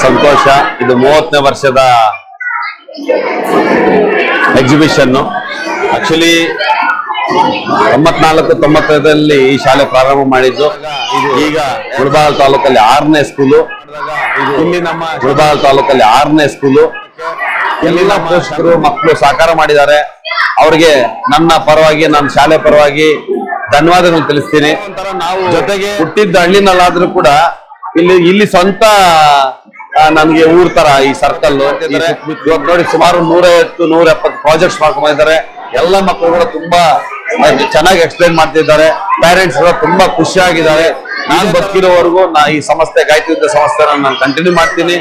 ಸಂತೋಷ. ಇದು 30ನೇ ವರ್ಷದ exhibition. Actually 94-95ರಲ್ಲಿ ಈ ಶಾಲೆ ಪ್ರಾರಂಭ ಮಾಡಿದ್ದು. ಈಗ ಮುಳಬಾಗಿಲು ತಾಲೂಕಲ್ಲಿ 6ನೇ ಸ್ಕೂಲು. ಇಲ್ಲಿ ನಮ್ಮ ಮುಳಬಾಗಿಲು ತಾಲೂಕಲ್ಲಿ 6ನೇ ಸ್ಕೂಲು. ಇಲ್ಲಿನ ಪೋಷಕರು ಮಕ್ಕಳು ಸಹಕಾರ ಮಾಡಿದ್ದಾರೆ. ಅವ್ರಿಗೆ ನನ್ನ ಪರವಾಗಿ, ನನ್ನ ಶಾಲೆ ಪರವಾಗಿ ಧನ್ಯವಾದಗಳು ತಿಳಿಸ್ತೀನಿ. ನಾವು ಜೊತೆಗೆ ಹುಟ್ಟಿದ್ದ ಹಳ್ಳಿನಲ್ಲಾದ್ರೂ ಕೂಡ ಇಲ್ಲಿ ಸ್ವಂತ ನನ್ಗೆ ಊರ್ ತರ ಈ ಸರ್ಕಲ್ ನೋಡಿ ಸುಮಾರು 150-170 ಪ್ರಾಜೆಕ್ಟ್ಸ್ ಮಾಡ್ಕೊಂಡಿದ್ದಾರೆ. ಎಲ್ಲ ಮಕ್ಕಳು ಕೂಡ ತುಂಬಾ ಚೆನ್ನಾಗಿ ಎಕ್ಸ್ಪ್ಲೈನ್ ಮಾಡ್ತಿದ್ದಾರೆ. ಪೇರೆಂಟ್ಸ್ ಕೂಡ ತುಂಬಾ ಖುಷಿಯಾಗಿದ್ದಾರೆ. ನಾನ್ ಬದುಕಿರೋವರೆಗೂ ಈ ಸಂಸ್ಥೆ ಗಾಯತ್ರಿ ವಿದ್ಯಾ ಸಂಸ್ಥೆನ ನಾನು ಕಂಟಿನ್ಯೂ ಮಾಡ್ತೀನಿ.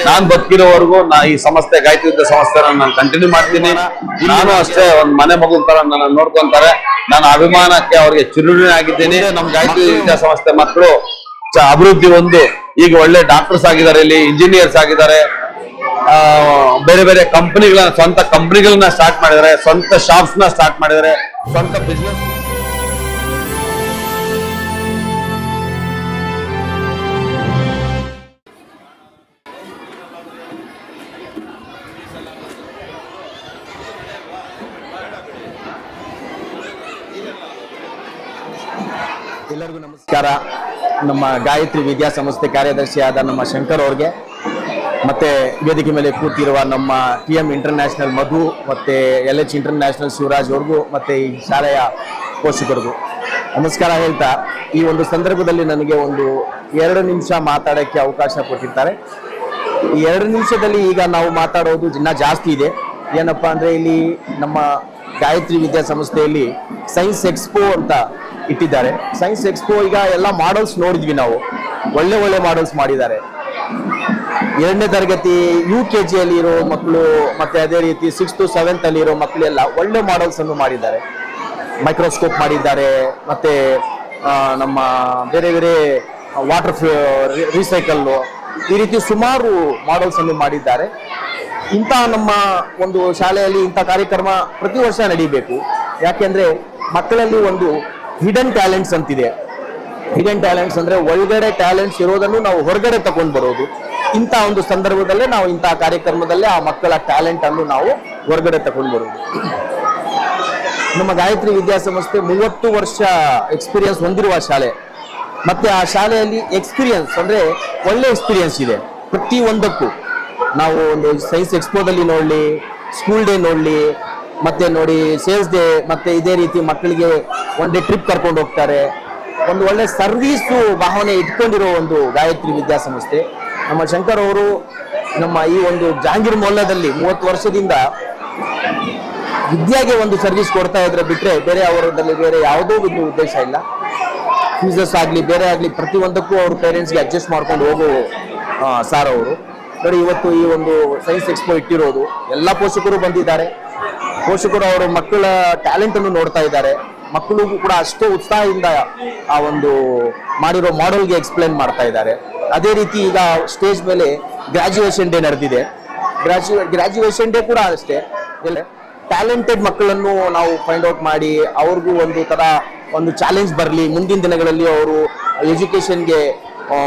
ನಾನ್ ಬದುಕಿರೋವರೆಗೂ ಈ ಸಂಸ್ಥೆ ಗಾಯತ್ರಿ ವಿದ್ಯಾ ಸಂಸ್ಥೆನ ನಾನು ಕಂಟಿನ್ಯೂ ಮಾಡ್ತೀನಿ. ನಾನು ಅಷ್ಟೇ ಒಂದ್ ಮನೆ ಮಗುನ್ ತರ ನನ್ನ ನೋಡ್ಕೊಂತಾರೆ. ನಾನು ಅಭಿಮಾನಕ್ಕೆ ಅವ್ರಿಗೆ ಚಿರುಣಿ ಆಗಿದ್ದೀನಿ. ನಮ್ ಗಾಯತ್ರಿ ವಿದ್ಯಾ ಸಂಸ್ಥೆ ಮಕ್ಕಳು ಅಭಿವೃದ್ಧಿ ಈಗ ಒಳ್ಳೆ ಡಾಕ್ಟರ್ಸ್ ಆಗಿದ್ದಾರೆ, ಇಲ್ಲಿ ಇಂಜಿನಿಯರ್ಸ್ ಆಗಿದ್ದಾರೆ. ಬೇರೆ ಬೇರೆ ಸ್ವಂತ ಕಂಪನಿಗಳನ್ನ ಸ್ಟಾರ್ಟ್ ಮಾಡಿದ್ದಾರೆ, ಸ್ವಂತ ಶಾಪ್ಸ್ ನ ಸ್ಟಾರ್ಟ್ ಮಾಡಿದ್ದಾರೆ, ಸ್ವಂತ ಬಿಸ್ನೆಸ್. ಎಲ್ಲರಿಗೂ ನಮಸ್ಕಾರ. ನಮ್ಮ ಗಾಯತ್ರಿ ವಿದ್ಯಾಸಂಸ್ಥೆ ಕಾರ್ಯದರ್ಶಿಯಾದ ನಮ್ಮ ಶಂಕರ್ ಅವ್ರಿಗೆ, ಮತ್ತೆ ವೇದಿಕೆ ಮೇಲೆ ಕೂತಿರುವ ನಮ್ಮ TM ಇಂಟರ್ನ್ಯಾಷನಲ್ ಮಧು, ಮತ್ತೆ LH ಇಂಟರ್ನ್ಯಾಷನಲ್ ಶಿವರಾಜ್ ಅವ್ರಿಗೂ, ಮತ್ತೆ ಈ ಶಾಲೆಯ ಪೋಷಕರಿಗೂ ನಮಸ್ಕಾರ ಹೇಳ್ತಾ, ಈ ಒಂದು ಸಂದರ್ಭದಲ್ಲಿ ನನಗೆ 2 ನಿಮಿಷ ಮಾತಾಡೋಕ್ಕೆ ಅವಕಾಶ ಕೊಟ್ಟಿರ್ತಾರೆ. ಈ 2 ನಿಮಿಷದಲ್ಲಿ ಈಗ ನಾವು ಮಾತಾಡೋದು ಇನ್ನೂ ಜಾಸ್ತಿ ಇದೆ. ಏನಪ್ಪಾ ಅಂದರೆ, ಇಲ್ಲಿ ನಮ್ಮ ಗಾಯತ್ರಿ ವಿದ್ಯಾಸಂಸ್ಥೆಯಲ್ಲಿ ಸೈನ್ಸ್ ಎಕ್ಸ್ಪೋ ಅಂತ ಇಟ್ಟಿದ್ದಾರೆ. ಸೈನ್ಸ್ ಎಕ್ಸ್ಪೋ ಈಗ ಎಲ್ಲ ಮಾಡೆಲ್ಸ್ ನೋಡಿದ್ವಿ ನಾವು, ಒಳ್ಳೆ ಮಾಡೆಲ್ಸ್ ಮಾಡಿದ್ದಾರೆ. 2ನೇ ತರಗತಿ UKG ಅಲ್ಲಿ ಇರೋ ಮಕ್ಕಳು, ಮತ್ತೆ ಅದೇ ರೀತಿ 6th to 7th ಅಲ್ಲಿ ಇರೋ ಮಕ್ಕಳೆಲ್ಲ ಒಳ್ಳೆ ಮಾಡೆಲ್ಸ್ ಅನ್ನು ಮಾಡಿದ್ದಾರೆ. ಮೈಕ್ರೋಸ್ಕೋಪ್ ಮಾಡಿದ್ದಾರೆ, ಮತ್ತೆ ನಮ್ಮ ಬೇರೆ ಬೇರೆ ವಾಟರ್ ರೀಸೈಕಲ್, ಈ ರೀತಿ ಸುಮಾರು ಮಾಡೆಲ್ಸ್ ಅನ್ನು ಮಾಡಿದ್ದಾರೆ. ಇಂಥ ನಮ್ಮ ಒಂದು ಶಾಲೆಯಲ್ಲಿ ಇಂಥ ಕಾರ್ಯಕ್ರಮ ಪ್ರತಿ ವರ್ಷ ನಡೀಬೇಕು. ಯಾಕೆಂದ್ರೆ ಮಕ್ಕಳಲ್ಲಿ ಒಂದು ಹಿಡನ್ ಟ್ಯಾಲೆಂಟ್ಸ್ ಅಂತಿದೆ. ಹಿಡನ್ ಟ್ಯಾಲೆಂಟ್ಸ್ ಅಂದ್ರೆ ಒಳಗಡೆ ಟ್ಯಾಲೆಂಟ್ಸ್ ಇರೋದನ್ನು ನಾವು ಹೊರಗಡೆ ತಗೊಂಡು ಬರೋದು. ಇಂಥ ಒಂದು ಸಂದರ್ಭದಲ್ಲೇ ನಾವು ಇಂಥ ಕಾರ್ಯಕ್ರಮದಲ್ಲೇ ಆ ಮಕ್ಕಳ ಟ್ಯಾಲೆಂಟ್ ಅನ್ನು ನಾವು ಹೊರಗಡೆ ತಗೊಂಡು ಬರೋದು. ನಮ್ಮ ಗಾಯತ್ರಿ ವಿದ್ಯಾಸಂಸ್ಥೆ 30 ವರ್ಷ ಎಕ್ಸ್ಪೀರಿಯನ್ಸ್ ಹೊಂದಿರುವ ಶಾಲೆ. ಮತ್ತೆ ಆ ಶಾಲೆಯಲ್ಲಿ ಎಕ್ಸ್ಪೀರಿಯನ್ಸ್ ಅಂದ್ರೆ ಒಳ್ಳೆ ಎಕ್ಸ್ಪೀರಿಯನ್ಸ್ ಇದೆ. ಪ್ರತಿ ಒಂದಕ್ಕೂ ನಾವು ಒಂದು ಸೈನ್ಸ್ ಎಕ್ಸ್ಪೋದಲ್ಲಿ ನೋಡ್ಲಿ, ಸ್ಕೂಲ್ ಡೇ ನೋಡ್ಲಿ, ಮತ್ತೆ ನೋಡಿ ಸೇಲ್ಸ್ ಡೇ, ಮತ್ತೆ ಇದೇ ರೀತಿ ಮಕ್ಕಳಿಗೆ ಒನ್ ಡೇ ಟ್ರಿಪ್ ಕರ್ಕೊಂಡು ಹೋಗ್ತಾರೆ. ಒಂದು ಒಳ್ಳೆ ಸರ್ವೀಸು ಭಾವನೆ ಇಟ್ಕೊಂಡಿರೋ ಒಂದು ಗಾಯತ್ರಿ ವಿದ್ಯಾಸಂಸ್ಥೆ. ನಮ್ಮ ಶಂಕರ್ ಅವರು ನಮ್ಮ ಈ ಒಂದು ಜಹಾಂಗೀರ್ ಮೊಹಲ್ಲಾದಲ್ಲಿ 30 ವರ್ಷದಿಂದ ವಿದ್ಯಾಗೆ ಒಂದು ಸರ್ವಿಸ್ ಕೊಡ್ತಾ ಇದ್ರೆ ಬಿಟ್ರೆ ಬೇರೆ ಅವರದಲ್ಲಿ ಬೇರೆ ಯಾವುದೋ ಒಂದು ಉದ್ದೇಶ ಇಲ್ಲ. ಫೀಸಸ್ ಆಗಲಿ ಬೇರೆ ಆಗಲಿ ಪ್ರತಿಯೊಂದಕ್ಕೂ ಅವ್ರ ಪೇರೆಂಟ್ಸ್ಗೆ ಅಡ್ಜಸ್ಟ್ ಮಾಡ್ಕೊಂಡು ಹೋಗೋ ಸಾರ್ ಅವರು. ನೋಡಿ, ಇವತ್ತು ಈ ಒಂದು ಸೈನ್ಸ್ ಎಕ್ಸ್ಪೋ ಇಟ್ಟಿರೋದು ಎಲ್ಲ ಪೋಷಕರು ಬಂದಿದ್ದಾರೆ. ಪೋಷಕರು ಅವರ ಮಕ್ಕಳ ಟ್ಯಾಲೆಂಟ್ ಅನ್ನು ನೋಡ್ತಾ ಇದ್ದಾರೆ. ಮಕ್ಕಳಿಗೂ ಕೂಡ ಅಷ್ಟೇ ಉತ್ಸಾಹದಿಂದ ಆ ಒಂದು ಮಾಡಿರೋ ಮಾಡೆಲ್ಗೆ ಎಕ್ಸ್ಪ್ಲೇನ್ ಮಾಡ್ತಾ ಇದ್ದಾರೆ. ಅದೇ ರೀತಿ ಈಗ ಸ್ಟೇಜ್ ಮೇಲೆ ಗ್ರಾಜ್ಯುಯೇಷನ್ ಡೇ ನಡೆದಿದೆ. ಗ್ರಾಜ್ಯುಯೇಷನ್ ಡೇ ಕೂಡ ಅಷ್ಟೇ ಟ್ಯಾಲೆಂಟೆಡ್ ಮಕ್ಕಳನ್ನು ನಾವು ಫೈಂಡ್ ಔಟ್ ಮಾಡಿ ಅವ್ರಿಗೂ ಒಂದು ಚಾಲೆಂಜ್ ಬರಲಿ, ಮುಂದಿನ ದಿನಗಳಲ್ಲಿ ಅವರು ಎಜುಕೇಶನ್ಗೆ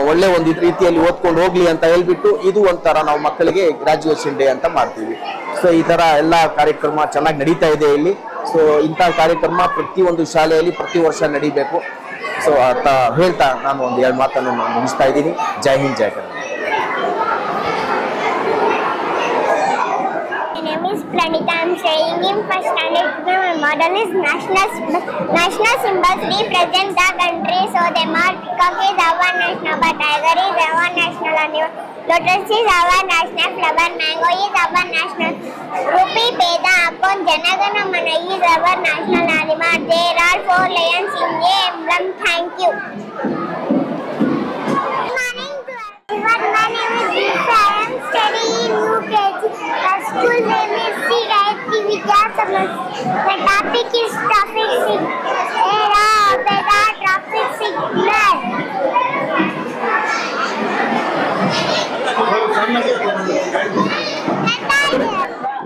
ಒಳ್ಳೆ ಒಂದು ರೀತಿಯಲ್ಲಿ ಓದ್ಕೊಂಡು ಹೋಗ್ಲಿ ಅಂತ ಹೇಳ್ಬಿಟ್ಟು ಇದು ಒಂಥರ ನಾವು ಮಕ್ಕಳಿಗೆ ಗ್ರಾಜ್ಯುಯೇಷನ್ ಡೇ ಅಂತ ಮಾಡ್ತೀವಿ. ಸೊ ಈ ತರ ಎಲ್ಲ ಕಾರ್ಯಕ್ರಮ ಚೆನ್ನಾಗಿ ನಡೀತಾ ಇದೆ ಇಲ್ಲಿ. ಸೊ ಇಂಥ ಕಾರ್ಯಕ್ರಮ ಪ್ರತಿಯೊಂದು ಶಾಲೆಯಲ್ಲಿ ಪ್ರತಿ ವರ್ಷ ನಡೀಬೇಕು. ಸೊ ಅಂತ ಹೇಳ್ತಾ ನಾನು 2 ಮಾತನ್ನು ಮುಗಿಸ್ತಾ ಇದ್ದೀನಿ. ಜೈ ಹಿಂದ್, ಜೈ Karnataka. Pranita, I am staying in first standard. My model is national symbols represent the country. So they mark peacock is our national, but tiger is our national animal. Lotus is our national flower. Mango is our national. Rupee, Peda, Akon, Janagana Mana is our national animal. There are 4 lions in the emblem. Thank you. Good morning to everyone. My name is Lisa. I am studying in UKG. The school name is Gayatri Vidyasamastha. The topic is traffic signal. Traffic signal.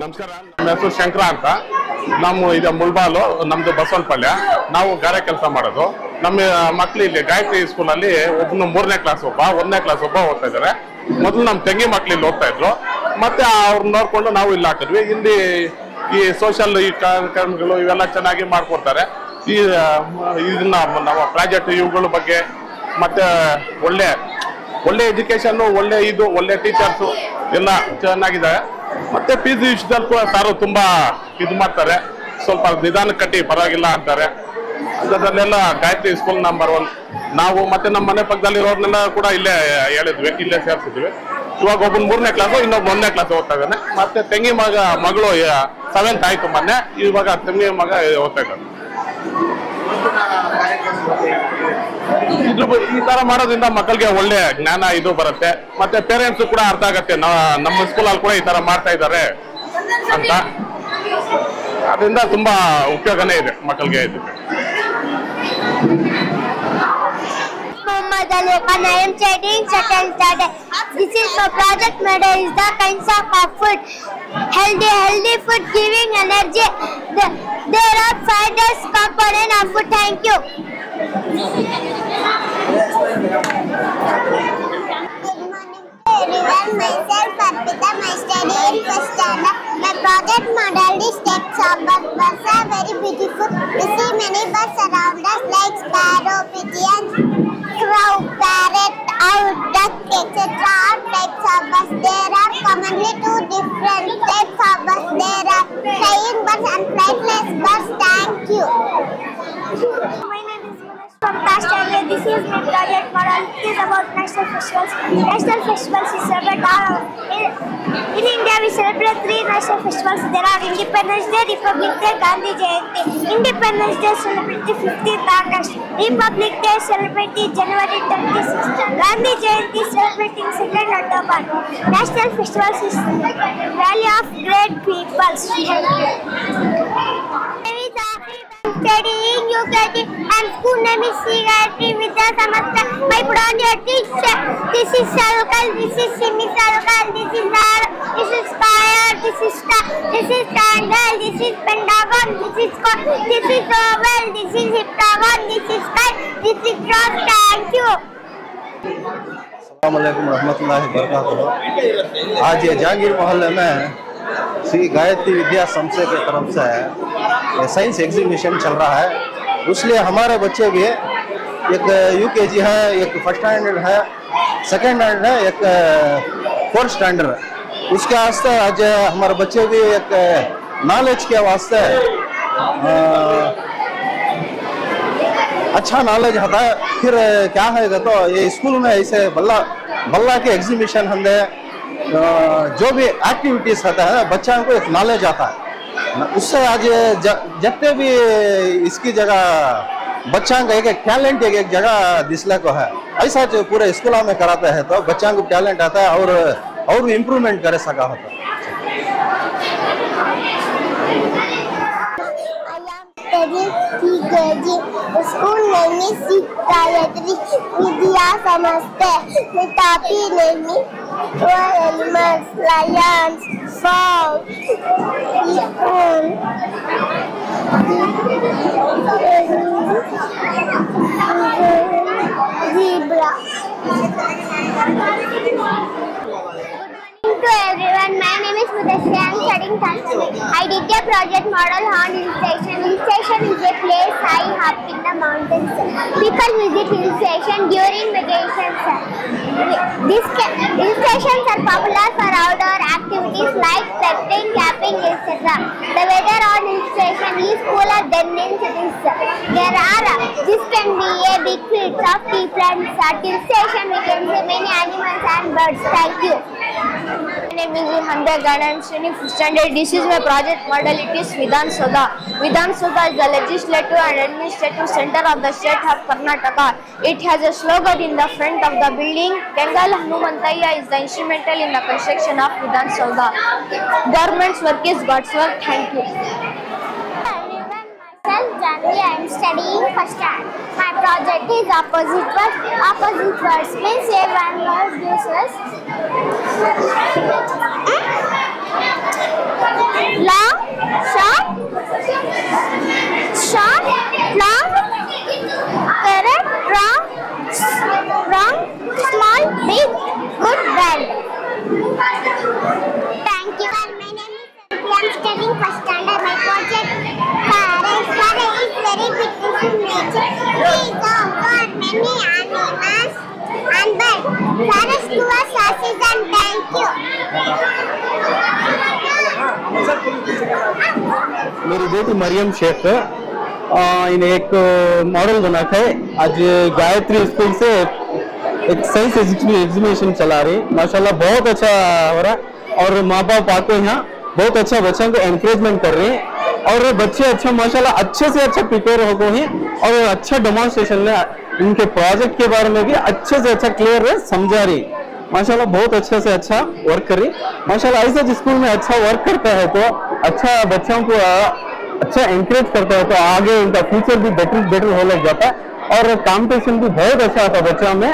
ನಮಸ್ಕಾರ, ನಮ್ಮ ಹೆಸರು ಶಂಕರ ಅಂತ. ನಮ್ಮ ಇದು ಮುಳಬಾಲು, ನಮ್ದು ಬಸವನಪಲ್ಯ. ನಾವು ಗಾರೆ ಕೆಲಸ ಮಾಡೋದು. ನಮ್ಮ ಮಕ್ಕಳು ಇಲ್ಲಿ ಗಾಯತ್ರಿ ಸ್ಕೂಲಲ್ಲಿ ಒಬ್ಬನು 3ನೇ ಕ್ಲಾಸ್, 1ನೇ ಕ್ಲಾಸ್ ಓದ್ತಾ ಇದ್ದಾರೆ. ಮೊದಲು ನಮ್ಮ ತಂಗಿ ಮಕ್ಳು ಇಲ್ಲಿ ಹೋಗ್ತಾ ಇದ್ರು, ಮತ್ತೆ ಅವ್ರನ್ನ ನೋಡ್ಕೊಂಡು ನಾವು ಇಲ್ಲಿ ಹಾಕಿದ್ವಿ. ಇಲ್ಲಿ ಈ ಸೋಷಲ್ ಈ ಕಾರ್ಯಕ್ರಮಗಳು ಇವೆಲ್ಲ ಚೆನ್ನಾಗಿ ಮಾಡ್ಕೊಡ್ತಾರೆ. ಇದನ್ನ ನಮ್ಮ ಪ್ರಾಜೆಕ್ಟ್ ಇವುಗಳ ಬಗ್ಗೆ ಮತ್ತೆ ಒಳ್ಳೆ ಎಜುಕೇಶನ್, ಒಳ್ಳೆ ಟೀಚರ್ಸು ಎಲ್ಲ ಚೆನ್ನಾಗಿದೆ. ಮತ್ತೆ ಫೀಸ್ ವಿಷಯದಲ್ಲಿ ಕೂಡ ಸಾರು ತುಂಬಾ ಇದು ಮಾಡ್ತಾರೆ, ಸ್ವಲ್ಪ ನಿಧಾನ ಕಟ್ಟಿ ಪರವಾಗಿಲ್ಲ ಅಂತಾರೆ. ಅದರಲ್ಲೆಲ್ಲ ಗಾಯತ್ರಿ ಸ್ಕೂಲ್ ನಂಬರ್ 1 ನಾವು ಮತ್ತೆ ನಮ್ಮ ಮನೆ ಪಕ್ಕದಲ್ಲಿರೋರ್ನೆಲ್ಲ ಕೂಡ ಇಲ್ಲೇ ಹೇಳಿದ್ವಿ, ಇಲ್ಲೇ ಸೇರಿಸಿದ್ವಿ. ಇವಾಗ ಒಬ್ಬನ್ 3ನೇ ಕ್ಲಾಸು, ಇನ್ನೊಬ್ಬ 1ನೇ ಕ್ಲಾಸ್ ಓದ್ತಾ ಇದ್ದಾನೆ. ಮತ್ತೆ ತಂಗಿ ಮಗಳು 7th ಆಯ್ತು ಮೊನ್ನೆ, ಇವಾಗ ತಂಗಿ ಮಗ ಓದ್ತಾ ಇದ್ದಾನೆ. ಈ ತರ ಮಾಡೋದ್ರಿಂದ ಮಕ್ಕಳಿಗೆ ಒಳ್ಳೆ ಜ್ಞಾನ ಇದು ಬರುತ್ತೆ, ಮತ್ತೆ ಪೇರೆಂಟ್ಸ್ ಕೂಡ ಅರ್ಥ ಆಗತ್ತೆ ನಮ್ಮ ಸ್ಕೂಲಲ್ಲಿ ಕೂಡ ಈ ತರ ಮಾಡ್ತಾ ಇದ್ದಾರೆ ಅಂತ. ಅದರಿಂದ ತುಂಬಾ ಉಪಯೋಗನೇ ಇದೆ ಮಕ್ಕಳಿಗೆ. ಇದು Muhammad Ali Khan, I am studying second standard. This is my project model is the kinds of food. Healthy food giving energy. There are 5 components of food. Thank you. Everyone, myself Arpita, my study in first standard. My project model is steps of birds. Birds are very beautiful. We see many birds around us like sparrow, pigeon, crow, parrot, owl, duck, etc. All types of birds. There are commonly 2 different types of birds. There are flying birds and flightless birds. Thank you. My name is from past earlier. This is my project model. It is about national festivals. National festivals is celebrated in India. We celebrate 3 national festivals. There are Independence Day, Republic Day, Gandhi Jayanti. Independence Day celebrated 15th August. Republic Day celebrated January 26th. Gandhi Jayanti celebrating 2nd October. National festivals is rally of great people. Studying UKG and school name is Gayatri Vidya Samastha. My project teacher. This is Salkal, this is Simi Salkal, this is Dar, this is Fire, this is Star, this is Triangle, this is Pentagon, this is this is Oval, this is Heptagon, this is Sky, this is Cross. Thank you. अस्सलामुअलैकुम रहमतुल्लाहि वबरकातुहू। आज ये जहांगीर मोहल्ले में श्री गायत्री विद्या संस्था की तरफ से साइंस एग्जीबिशन चल रहा है, इसलिए हमारे बच्चे भी एक यूकेजी है, एक फर्स्ट स्टैंडर्ड है, सेकेंड स्टैंडर्ड है, एक 4th स्टैंडर्ड है। उसके वास्ते आज हमारे बच्चे भी एक नॉलेज के वास्ते अच्छा नॉलेज होता है। फिर क्या है तो ये स्कूल में ऐसे बल्ला के एग्जीबिशन हमने जो भी एक्टिविटीज होता है बच्चों को एक नॉलेज आता है, उससे आज जितने भी इसकी जगह बच्चों का एक टैलेंट एक जगह दिसले को है, ऐसा जो पूरे स्कूलों में कराते हैं तो बच्चों को टैलेंट आता है और भी इम्प्रूवमेंट कर सका होता है। School name is Gayatri Vidya Samastha. My topic name is animals, lions, frogs, zebra. To everyone, my name is Mudashri. I am studying third. I did a project model on hill station. Hill station is a place high up in the mountains. People visit hill station during vacations. These hill stations are popular for outdoor activities like trekking, camping, etc. The weather on hill station is cooler than in cities. This can be a big field of tea plants. At hill station, we can see many animals and birds. Thank you. My name is Hamza Gan. I am studying 5th standard. This is my project model. It is Vidhan Sabha. Vidhan Sabha is the legislative and administrative center of the state of Karnataka. It has a slogan in the front of the building. Kengal Hanumantaya is the instrumental in the construction of Vidhan Sabha. Government's work is God's work. Thank you. Janvi, I am studying first standard. My project is opposite words. Opposite words means a one word useless. Long, short, long, correct, wrong, small, big, good, bad. studying first standard. My project forest. Forest is very beautiful nature. We observe many animals and birds. Forest give us oxygen. Thank you. मेरी बेटी मरियम शेख इन्हें एक model बना है। आज Gayatri school से एक science exhibition चला रही, माशाल्लाह बहुत अच्छा हो रहा है। और माँ बाप आके यहाँ बहुत अच्छा बच्चों को एनकरेजमेंट कर रहे हैं और बच्चे अच्छा माशाल्लाह अच्छे से अच्छा प्रिपेयर हो गए हैं और अच्छा डेमोन्स्ट्रेशन में इनके प्रोजेक्ट के बारे में भी अच्छे से अच्छा क्लियर है समझा रही। माशाल्लाह बहुत अच्छे से अच्छा वर्क कर रही। माशाल्लाह ऐसे स्कूल में अच्छा वर्क करता है तो अच्छा बच्चों को अच्छा एनकरेज करता है तो आगे उनका फ्यूचर भी बेटर हो लग जाता है और कंपटीशन भी बहुत अच्छा आता बच्चों में।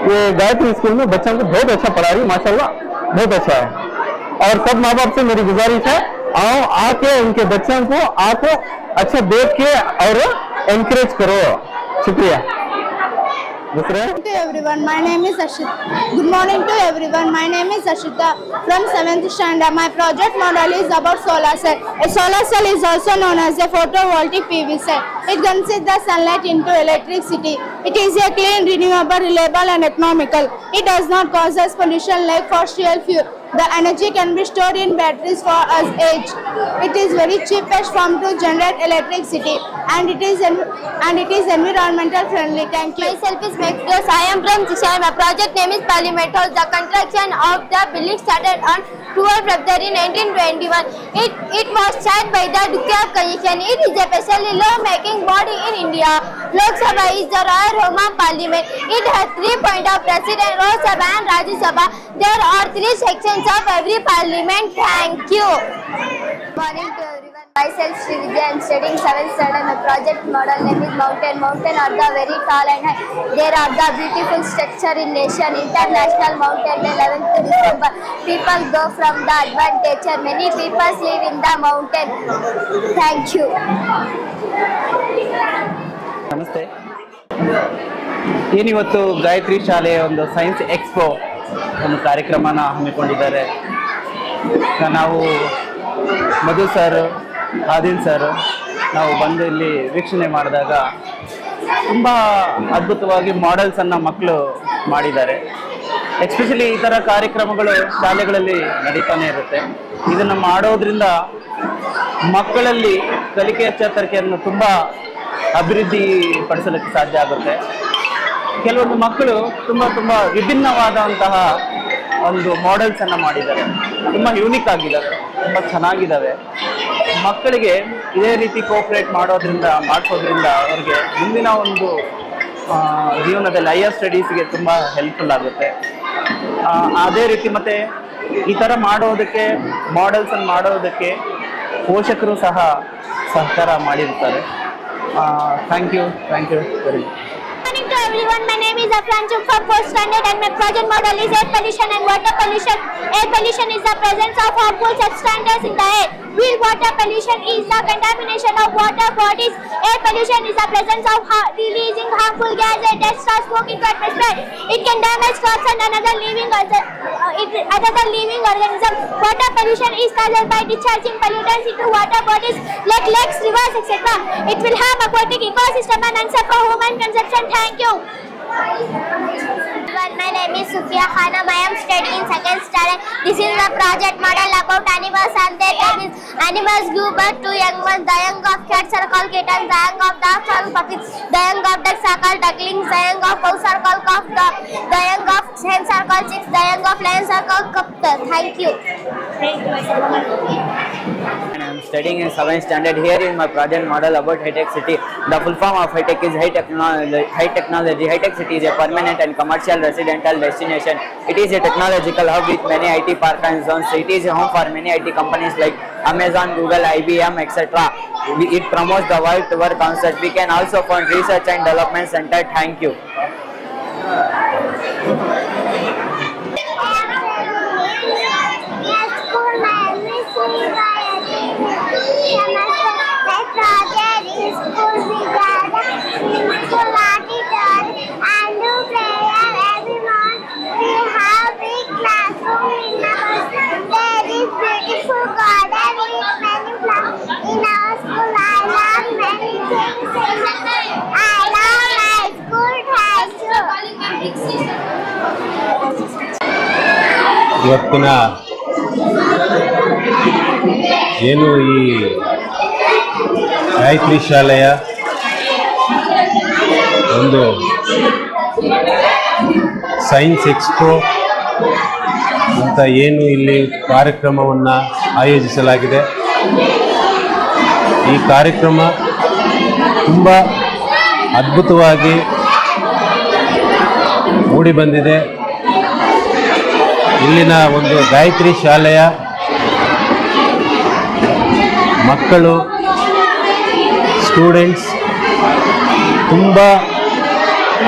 ये गायत्री स्कूल में बच्चों को बहुत अच्छा पढ़ा रही, माशाल्लाह बहुत अच्छा है। और सब माँ बाप से मेरी गुजारिश है आओ आके उनके बच्चों को आके अच्छा देख के और एनकरेज करो। शुक्रिया। Good morning to everyone. My name is Ashita. Good morning to everyone. My name is Ashita from 7th standard. My project model is about solar cell. A solar cell is also known as a photovoltaic PV cell. It converts the sunlight into electricity. It is a clean, renewable, reliable and economical. It does not cause us pollution like fossil fuel. The energy can be stored in batteries for us age. It is very cheapest form to generate electricity and it is environmental friendly. Thank you. Myself is Mekdos. I am from Chishai. My project name is Parliament House. The construction of the building started on 12 February 1921. It was signed by the Duke of Commission. It is a specially law-making body in India. Lok Sabha is the royal home of Parliament. It has 3 points of President, Lok Sabha and Rajya Sabha. There are 3 sections of every Parliament. Thank you. Good morning to everyone. Myself Sri Vidya. I am studying 7th standard. My project model name is Mountain. Mountain are the very tall and high. There are the beautiful structure in nation. International Mountain Day 11th December. People go from the advantage. Many people live in the mountain. Thank you. ನಮಸ್ತೆ. ಏನಿವತ್ತು ಗಾಯತ್ರಿ ಶಾಲೆಯ ಒಂದು science expo ಒಂದು ಕಾರ್ಯಕ್ರಮನ ಹಮ್ಮಿಕೊಂಡಿದ್ದಾರೆ. ನಾವು ಮಧು sir, Adil sir ನಾವು ಬಂದು ಇಲ್ಲಿ ವೀಕ್ಷಣೆ ಮಾಡಿದಾಗ ತುಂಬ ಅದ್ಭುತವಾಗಿ ಮಾಡೆಲ್ಸನ್ನು ಮಕ್ಕಳು ಮಾಡಿದ್ದಾರೆ. ಎಸ್ಪೆಷಲಿ ಈ ಥರ ಕಾರ್ಯಕ್ರಮಗಳು ಶಾಲೆಗಳಲ್ಲಿ ನಡೀತಾನೆ ಇರುತ್ತೆ. ಇದನ್ನು ಮಾಡೋದ್ರಿಂದ ಮಕ್ಕಳಲ್ಲಿ ಕಲಿಕೆಯ ಚೇತರಿಕೆಯನ್ನು ತುಂಬ ಅಭಿವೃದ್ಧಿ ಪಡಿಸಲಿಕ್ಕೆ ಸಾಧ್ಯ ಆಗುತ್ತೆ. ಕೆಲವೊಂದು ಮಕ್ಕಳು ತುಂಬ ವಿಭಿನ್ನವಾದಂತಹ ಒಂದು ಮಾಡೆಲ್ಸನ್ನು ಮಾಡಿದ್ದಾರೆ, ತುಂಬ ಯೂನಿಕ್ ಆಗಿದ್ದಾವೆ, ತುಂಬ ಚೆನ್ನಾಗಿದ್ದಾವೆ. ಮಕ್ಕಳಿಗೆ ಇದೇ ರೀತಿ ಕೋಆಪರೇಟ್ ಮಾಡಿಸೋದ್ರಿಂದ ಅವ್ರಿಗೆ ಮುಂದಿನ ಒಂದು ಜೀವನದಲ್ಲಿ ಹೈಯರ್ ಸ್ಟಡೀಸ್ಗೆ ತುಂಬ ಹೆಲ್ಪ್ಫುಲ್ ಆಗುತ್ತೆ. ಅದೇ ರೀತಿ ಮತ್ತು ಈ ಥರ ಮಾಡೋದಕ್ಕೆ ಮಾಡೆಲ್ಸನ್ನು ಮಾಡೋದಕ್ಕೆ ಪೋಷಕರು ಸಹ ಸಹಕಾರ ಮಾಡಿರ್ತಾರೆ. Thank you very much. Good morning to everyone. My name is Afran Chuk from 4th standard and my project model is air pollution and water pollution. Air pollution is the presence of harmful substances in the air. While water pollution is the contamination of water bodies. Air pollution is the presence of releasing harmful gases, dust or smoke into atmosphere. It can damage crops and another living organism. Water pollution is caused by discharging pollutants into water bodies like lakes, rivers, etc. It will harm aquatic ecosystem and unsafe human consumption. Thank you. My name is Sufia Khanam. I am studying in 2nd standard. This is the project model about animals and their babies. Animals give birth to young ones. The young of cats are called kittens. The young of dogs are puppies. The young of ducks are called ducklings. The young of cows are called calf dog. The young of hens are called chicks. The young of lions are called cubs. Thank you. And I am studying in 7th standard. Here is my project model about High-Tech City. The full form of High-Tech is high technology. High-Tech City is a permanent and commercial residential destination. It is a technological hub with many IT parks and zones. It is a home for many IT companies like Amazon, Google, IBM, etc. It promotes the work to work concept. We can also fund research and development center. Thank you. There is beautiful garden. ಇವತ್ತಿನ ಏನು ಈ ಗಾಯತ್ರಿ ಶಾಲೆಯ ಒಂದು science expo ಅಂತ ಏನು ಇಲ್ಲಿ ಕಾರ್ಯಕ್ರಮವನ್ನು ಆಯೋಜಿಸಲಾಗಿದೆ. ಈ ಕಾರ್ಯಕ್ರಮ ತುಂಬ ಅದ್ಭುತವಾಗಿ ಮೂಡಿ ಬಂದಿದೆ. ಇಲ್ಲಿನ ಒಂದು ಗಾಯತ್ರಿ ಶಾಲೆಯ ಮಕ್ಕಳು ಸ್ಟೂಡೆಂಟ್ಸ್ ತುಂಬ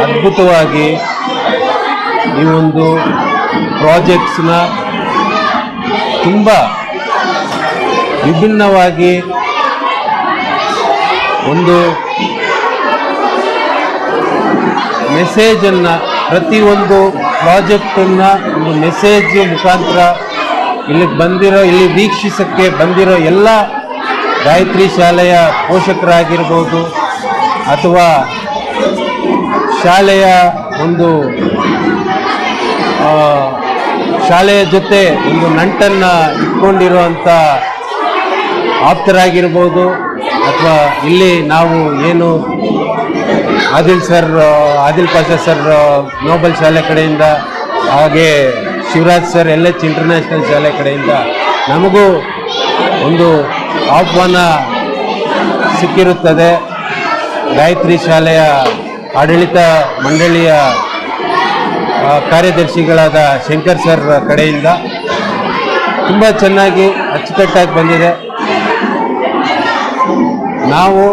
ಅದ್ಭುತವಾಗಿ ಈ ಒಂದು ಪ್ರಾಜೆಕ್ಟ್ಸ್ನ ತುಂಬ ವಿಭಿನ್ನವಾಗಿ ಒಂದು ಮೆಸೇಜನ್ನು, ಪ್ರತಿಯೊಂದು ಪ್ರಾಜೆಕ್ಟನ್ನು ಒಂದು ಮೆಸೇಜ್ ಮುಖಾಂತರ ಇಲ್ಲಿ ವೀಕ್ಷಿಸಕ್ಕೆ ಬಂದಿರೋ ಎಲ್ಲ ಗಾಯತ್ರಿ ಶಾಲೆಯ ಪೋಷಕರಾಗಿರ್ಬೋದು ಅಥವಾ ಶಾಲೆಯ ಒಂದು ಶಾಲೆಯ ಜೊತೆ ಒಂದು ನಂಟನ್ನು ಇಟ್ಕೊಂಡಿರುವಂಥ ಆಪ್ತರಾಗಿರ್ಬೋದು ಅಥವಾ ಇಲ್ಲಿ ನಾವು ಏನು ಆದಿಲ್ ಪಾಷಾ ಸರ್ ನೋಬಲ್ ಶಾಲೆ ಕಡೆಯಿಂದ, ಹಾಗೆ ಶಿವರಾಜ್ ಸರ್ LH ಇಂಟರ್ನ್ಯಾಷನಲ್ ಶಾಲೆ ಕಡೆಯಿಂದ ನಮಗೂ ಒಂದು ಆಹ್ವಾನ ಸಿಕ್ಕಿರುತ್ತದೆ. ಗಾಯತ್ರಿ ಶಾಲೆಯ ಆಡಳಿತ ಮಂಡಳಿಯ ಕಾರ್ಯದರ್ಶಿಗಳಾದ ಶಂಕರ್ ಸರ್ ಕಡೆಯಿಂದ ತುಂಬ ಚೆನ್ನಾಗಿ ಅಚ್ಚುಕಟ್ಟಾಗಿ ಬಂದಿದೆ. ನಾವು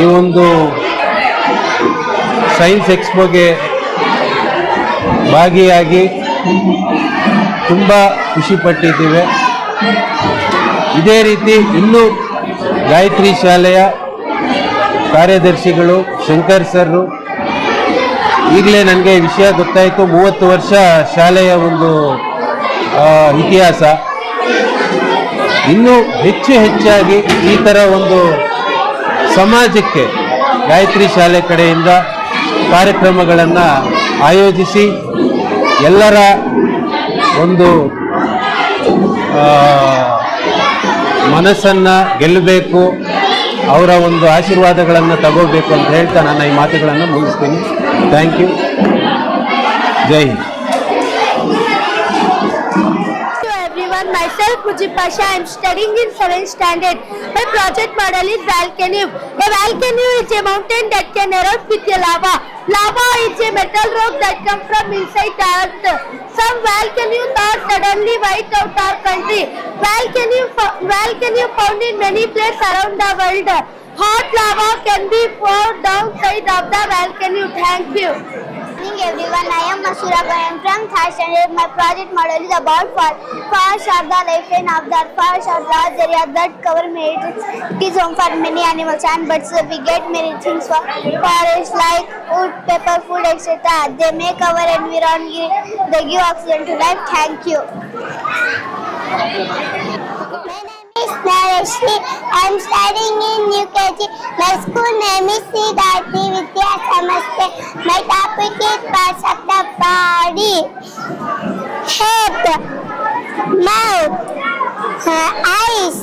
ಈ ಒಂದು ಸೈನ್ಸ್ ಎಕ್ಸ್ಪೋಗೆ ಭಾಗಿಯಾಗಿ ತುಂಬ ಖುಷಿಪಟ್ಟಿದ್ದೇವೆ. ಇದೇ ರೀತಿ ಇನ್ನೂ ಗಾಯತ್ರಿ ಶಾಲೆಯ ಕಾರ್ಯದರ್ಶಿಗಳು ಶಂಕರ್ ಸರ್, ಈಗಲೇ ನನಗೆ ವಿಷಯ ಗೊತ್ತಾಯಿತು, 30 ವರ್ಷ ಶಾಲೆಯ ಒಂದು ಇತಿಹಾಸ. ಇನ್ನೂ ಹೆಚ್ಚಾಗಿ ಈ ಥರ ಒಂದು ಸಮಾಜಕ್ಕೆ ಗಾಯತ್ರಿ ಶಾಲೆ ಕಡೆಯಿಂದ ಕಾರ್ಯಕ್ರಮಗಳನ್ನು ಆಯೋಜಿಸಿ ಎಲ್ಲರ ಒಂದು ಮನಸ್ಸನ್ನು ಗೆಲ್ಲಬೇಕು, ಅವರ ಒಂದು ಆಶೀರ್ವಾದಗಳನ್ನು ತಗೋಬೇಕು ಅಂತ ಹೇಳ್ತಾ ನನ್ನ ಈ ಮಾತುಗಳನ್ನು ಮುಗಿಸ್ತೀನಿ. Thank you. ಜೈ Hind. Myself Puji Pasha, I am studying in 7th standard. My project model is volcano. A volcano is a mountain that can erupt with a lava. Lava is a metal rock that comes from inside the earth. Some volcanoes are suddenly wiped out our country. Volcano found in many places around the world. Hot lava can be poured downside of the volcano. Thank you. Good morning everyone, I am Masura. I am from 3rd standard. My project model is about forests are the lifeline of the earth. Forests are large areas that cover many trees. It is home for many animals and birds. We get many things from forests like wood, paper, food, etc. They make our environment, they give oxygen to life. Thank you. I am studying in UKG. My school name is Sri Gayatri Vidya Samastha. My topic is parts of the body: head, mouth, eyes,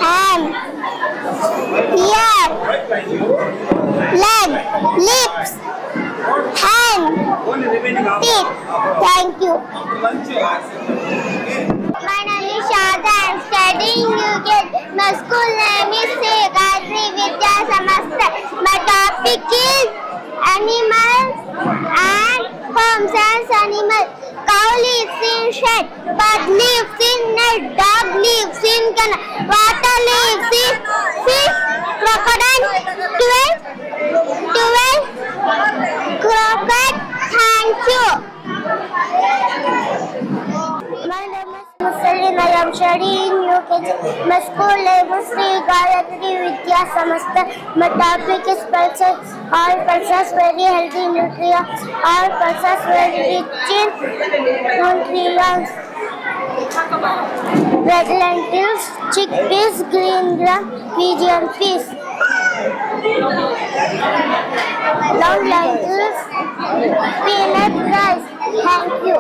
hand, ear, leg, lips, hand, teeth. Thank you. My name is Shada. I am studying UKG. My school name is Sri Gayatri Vidya Samastha. My topic is animals and homes and animals. Cow lives in shed, bird lives in net, dog lives in canal, water lives in fish, crocodile, 12 crocodile. Thank you. My name is Musalin. I am studying UKG. My school name is Sri Gayatri Vidya Samastha. My topic is pulses. All pulses very healthy nutrients. All pulses very rich in nutrients. Red lentils, chickpeas, green gram, pigeon peas. Long lentils, winner prize. Thank you.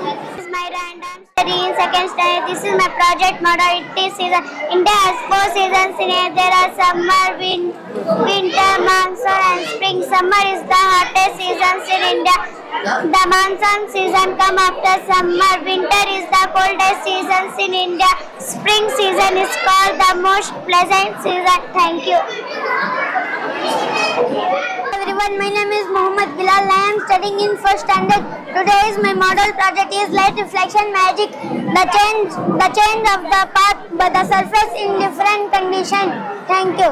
This is my random study in second standard. This is my project model. It is season. India has 4 seasons in it. There are summer, winter, monsoon and spring. Summer is the hottest seasons in India. The monsoon season come after summer. Winter is the coldest seasons in India. Spring season is called the most pleasant season. Thank you. Everyone, my name is Muhammad Bilal. I am studying in first standard. Today is my model project is light reflection magic. The change of the path by the surface in different condition. Thank you.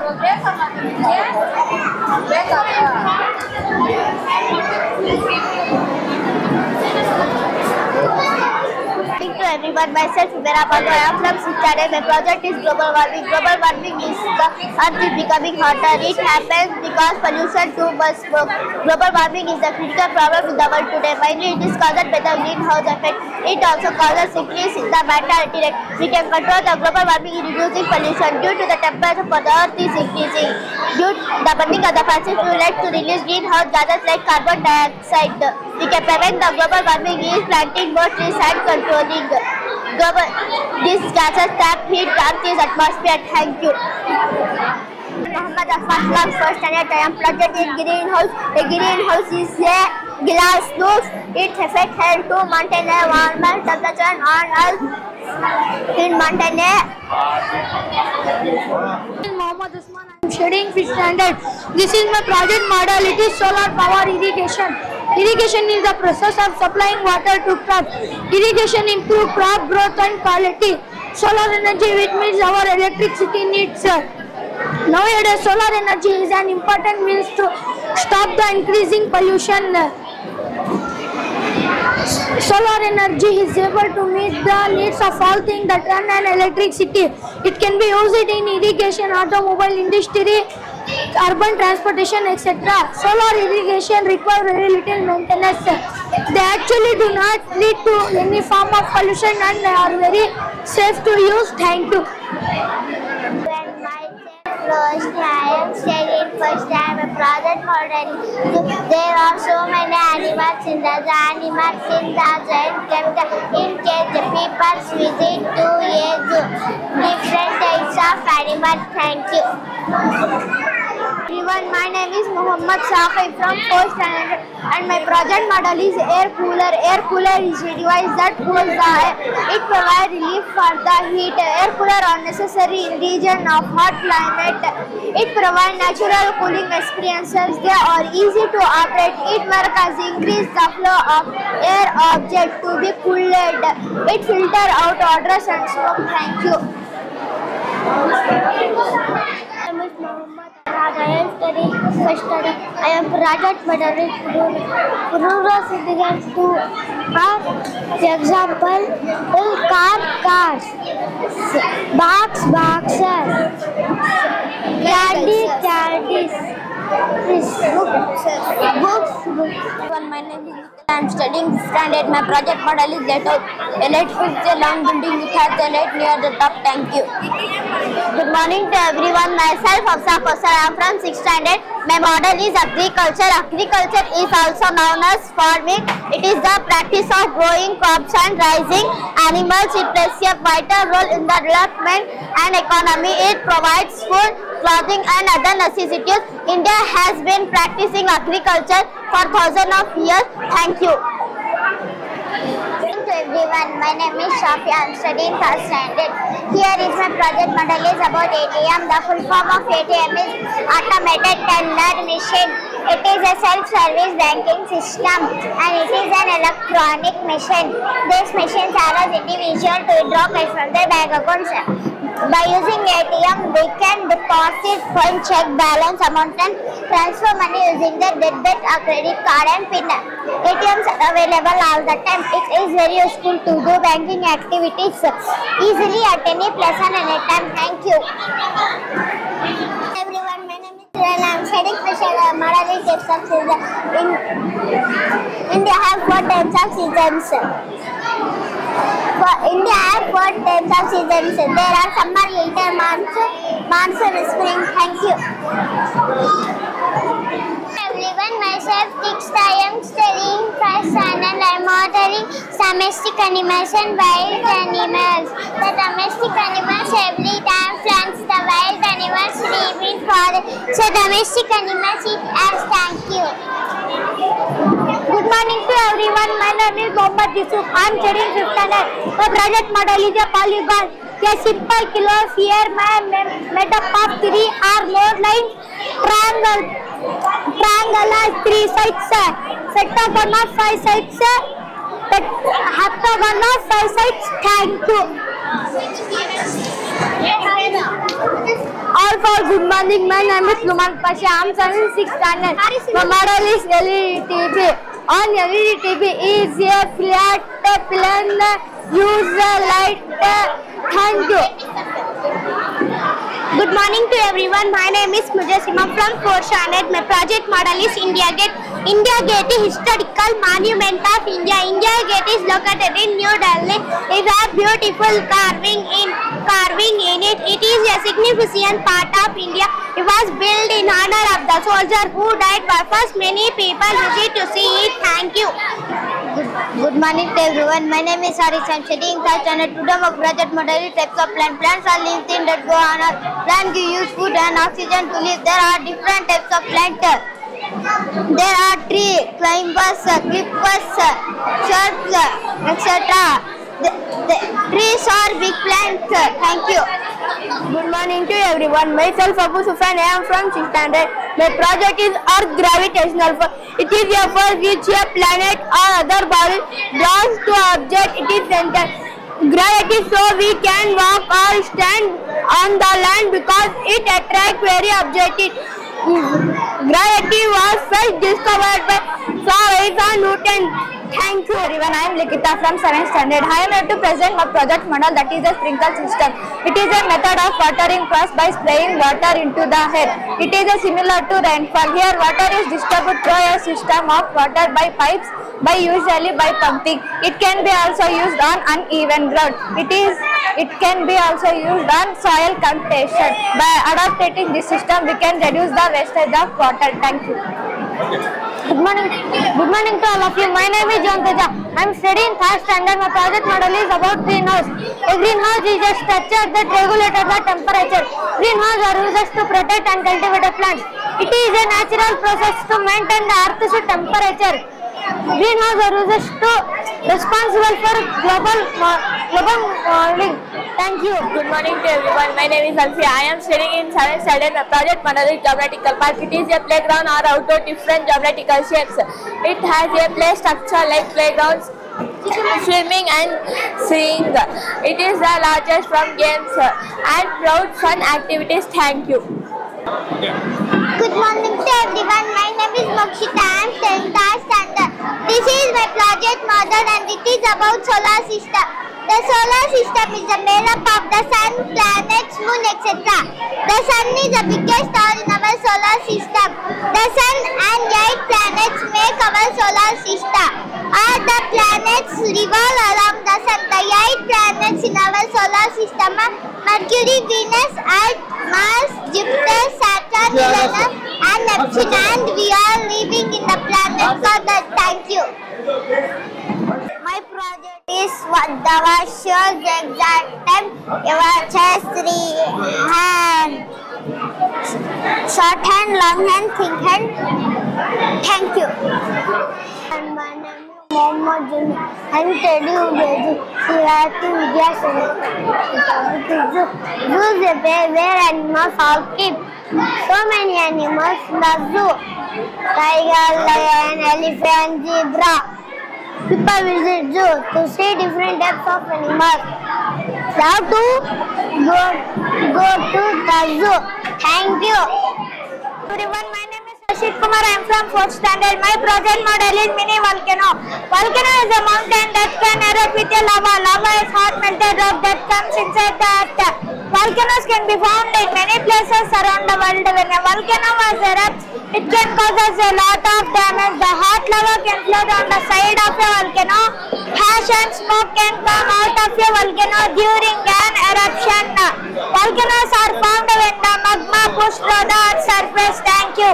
To everyone, myself Ubera Pago. I am from Sittare. My project is global warming. Global warming is the earth is becoming hotter. It happens because pollution too much smoke. Global warming is a critical problem in the world today. Mainly it is caused by the greenhouse effect. It also causes sickness in the matter. We can control the global warming in reducing pollution due to the temperature for the earth is increasing. Due to the burning of the fossil fuel to release greenhouse gases like carbon dioxide. We can prevent the global warming is planting more trees and controlling these gases trap heat from this atmosphere. Thank you. Muhammad Afan from first standard. I am project in greenhouse. A greenhouse is a glass roof. Its effect help to maintain a warmer temperature on Earth in maintain a Muhammad Usman. I am studying fifth standard. This is my project model. It is solar power irrigation. Irrigation is the process of supplying water to crops. Irrigation improves crop growth and quality. Solar energy, which means our electricity needs. Nowadays, solar energy is an important means to stop the increasing pollution. Solar energy is able to meet the needs of all things that run on electricity. It can be used in irrigation, automobile industry, urban transportation, etc. Solar irrigation requires very little maintenance. They actually do not lead to any form of pollution and they are very safe to use. Thank you. I am studying first time a project model. There are so many animals in the animals in the kept in case the people visit to a zoo. Different types of animals. Thank you. Everyone, my name is Muhammad Saqib from 4th standard and my project model is air cooler. Air cooler is a device that cools the air. It provides relief for the heat. Air cooler are necessary in region of hot climate. It provides natural cooling experiences. They are easy to operate. It works as increase the flow of air object to be cooled. It filters out odors and smoke. Thank you. I am studying first study. I am project model. Rural citizens to example, cars, boxes, candies, books. My name is I am studying standard. My project model is layout. A light is a long building which has a light near the top. Thank you. Good morning to everyone. Myself Hafsa Kosar. I am from 6th standard. My model is agriculture. Agriculture is also known as farming. It is the practice of growing crops and raising animals. It plays a vital role in the development and economy. It provides food, clothing and other necessities. India has been practicing agriculture for thousands of years. Thank you. Hello everyone, my name is Shafi. I am studying first standard. Here is my project model is about ATM. The full form of ATM is Automated Teller Machine. It is a self-service banking system and it is an electronic machine. These machines allow individuals to withdraw cash from their bank accounts. By using ATM, they can deposit fund, check balance amount and transfer money using their debit or credit card and PIN. ATMs are available all the time. It is very useful to do banking activities easily at any place and any time. Thank you. Everyone, my name is Kiran. I am studying special model types of seasons. In India have 4 types of seasons. India have 4 types of seasons. There are summer, winter, monsoon, spring. Thank you. everyone. Myself Dikshita. I am studying first standard. I am modeling domestic animals and wild animals. The domestic animals every time plants. The wild animals live in forest. So domestic animals eat as. Thank you. Good morning to everyone. My name is Mohammad Yusuf. I am studying 5th standard. The project model is a polygon. A simple kilo here made up of 3 or more lines. Triangle has 3 sides. Pentagon has 5 sides. Heptagon has 5 sides. Thank you. All for good morning. My name is Luman Pasha. I am studying 6th standard. My model is LED TV. On LED TV is a flat plane. Use the light. Thank you. Good morning to everyone. My name is Mujasima from 4th standard. My project model is India Gate. India Gate is historical monument of India. India Gate is located in New Delhi. It has beautiful carving in it. It is a significant part of India. It was built in honor of the soldier who died by first. Many people visit to see it. Thank you. Good morning to everyone. My name is Haris. I am studying 3rd standard. Today my project model is types of plants. Plants are living things that go on earth. Plants give use food and oxygen to live. There are different types of plants. There are tree, climbers, creepers, shrubs, etc. The trees are big plants. Thank you. Good morning to everyone. Myself Abu Sufyan. I am from 6th standard. My project is Earth Gravitational Force. It is a force which a planet or other body draws to object it is centered. Gravity, so we can walk or stand on the land because it attracts very objects. Gravity was first discovered by Sir Isaac Newton. Thank you everyone. I am Likita from 7th standard. I am here to present my project model, that is a sprinkle system. It is a method of watering crops by spraying water into the air. It is similar to rainfall. Here water is distributed through a system of water by pipes, usually by pumping. It can be also used on uneven ground. It can be also used on soil compactation. By adapting this system, we can reduce the wastage of water. Thank you. Good morning to all of you. My name is John Teja. I am studying 3rd standard. My project model is about greenhouse. A greenhouse is a structure that regulates the temperature. Greenhouse are used to protect and cultivate plants. It is a natural process to maintain the earth's temperature. Greenhouse are used to responsible for global warming. Thank you. Good morning to everyone. My name is Alfia. I am studying in 7th standard. My project model is geometrical park. It is a playground or outdoor different geometrical shapes. It has a play structure like playgrounds, swimming and singing. It is the largest from games and proud fun activities. Thank you. Good morning to everyone. My name is Mokshita. I am studying 3rd standard. This is my project model and it is about solar system. The solar system is made up of the sun, planets, moon, etc. The sun is the biggest star in our solar system. The sun and 8 planets make our solar system. All the planets revolve around the sun. The 8 planets in our solar system are Mercury, Venus, Earth, Mars, Jupiter, Saturn, Uranus and Neptune, and we are living in the planet called Earth. Thank you. My project is what the watch shows the exact time. Your watch has 3 hands. Short hand, long hand, thick hand. Thank you. And my name is Mohammad Juni. I am studying Sirati Vidya Center. Zoo is a place where animals are kept. So many animals in the zoo. Tiger, lion, elephant, zebra. People visit zoo to see different types of animals. They have to go to the zoo. Thank you. Everyone, my name is Rashid Kumar. I am from 4th standard. My project model is mini volcano. Volcano is a mountain that can erupt with a lava. Lava is hot melted rock that comes inside the earth. Volcanoes can be found in many places around the world. When a volcano was erupts, it can cause us a lot of damage. The hot lava can flow down the side of a volcano. Ash and smoke can come out of a volcano during an eruption. Volcanoes are formed when the magma pushes through the earth's surface. Thank you.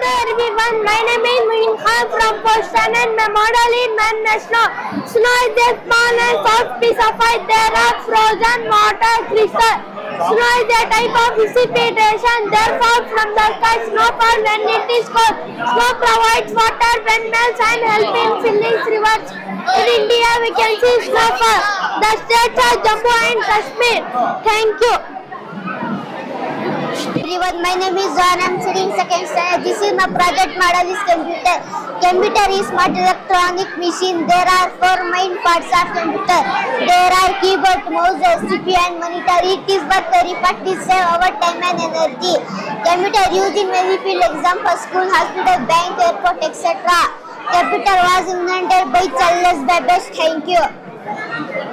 everyone, my name is Muin Khan from 4th standard. My model is man snow. Snow is a small and soft piece of ice. There are frozen water crystal. Snow is a type of precipitation. Therefore, from the sky, snowfall when it is cold. Snow provides water when melts and help in filling rivers. In India, we can see snowfall. The states are Jammu and Kashmir. Thank you. Everyone, my name is John. I'm studying 2nd standard. This is my project model is computer. Computer is smart electronic machine. There are 4 main parts of computer. There are keyboard, mouse, CPU and monitor. It is but very fast to save our time and energy. Computer used in many field, example school, hospital, bank, airport, etc. Computer was invented by Charles Babbage. Thank you.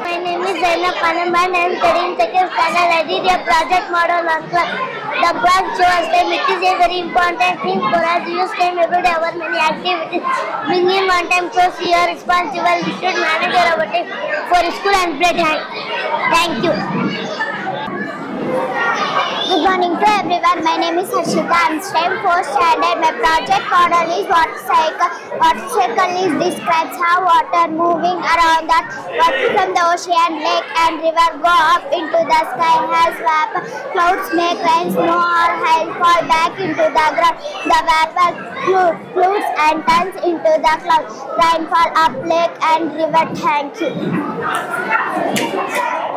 My name is Zainab Khanum and I am studying 2nd standard. I did a project model on clock. The clock shows time. It is a very important thing for us. We use time every day over many activities. Bringing on time shows you are responsible. We should manage our time for school and play time. Thank you. Good morning to everyone. My name is Harshita. I am studying 4th standard. My project model is water cycle. Water cycle describes how water moving around the water from the ocean, lake and river go up into the sky as vapor. Clouds make rain, snow or hail fall back into the ground. The vapor floats and turns into the clouds. Rainfall up lake and river. Thank you.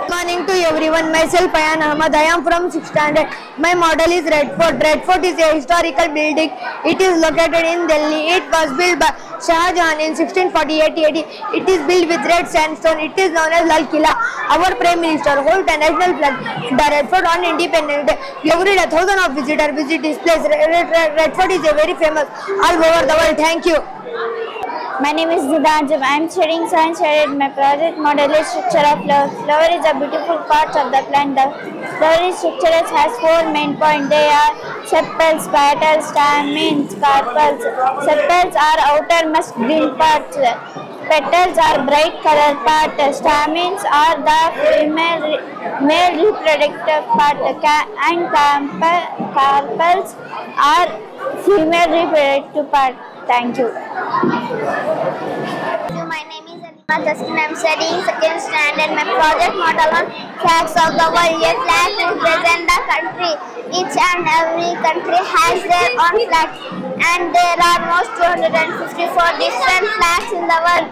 Good morning to everyone. Myself Ayan Ahmad. I am from 6th standard. My model is Red Fort. Red Fort is a historical building. It is located in Delhi. It was built by Shah Jahan in 1648 AD. It is built with red sandstone. It is known as Lal Killa. Our Prime Minister holds the national flag. The Red Fort on Independence Day. Every day, thousands of visitors visit this place. Red Fort is a very famous all over the world. Thank you. My name is Zidanjam. I am studying science. My project model is structure of flower. Flower is a beautiful part of the plant. The flower structure has 4 main points. They are sepals, petals, stamens, carpels. Sepals are outermost green parts. Petals are bright colored part. Stamens are the male reproductive part. And carpels are female reproductive part. Thank you. My name is Alima Taskin. I am studying 2nd standard. My project model on flags of the world. A flag represents the country. Each and every country has their own flag. And there are most 254 different flags in the world.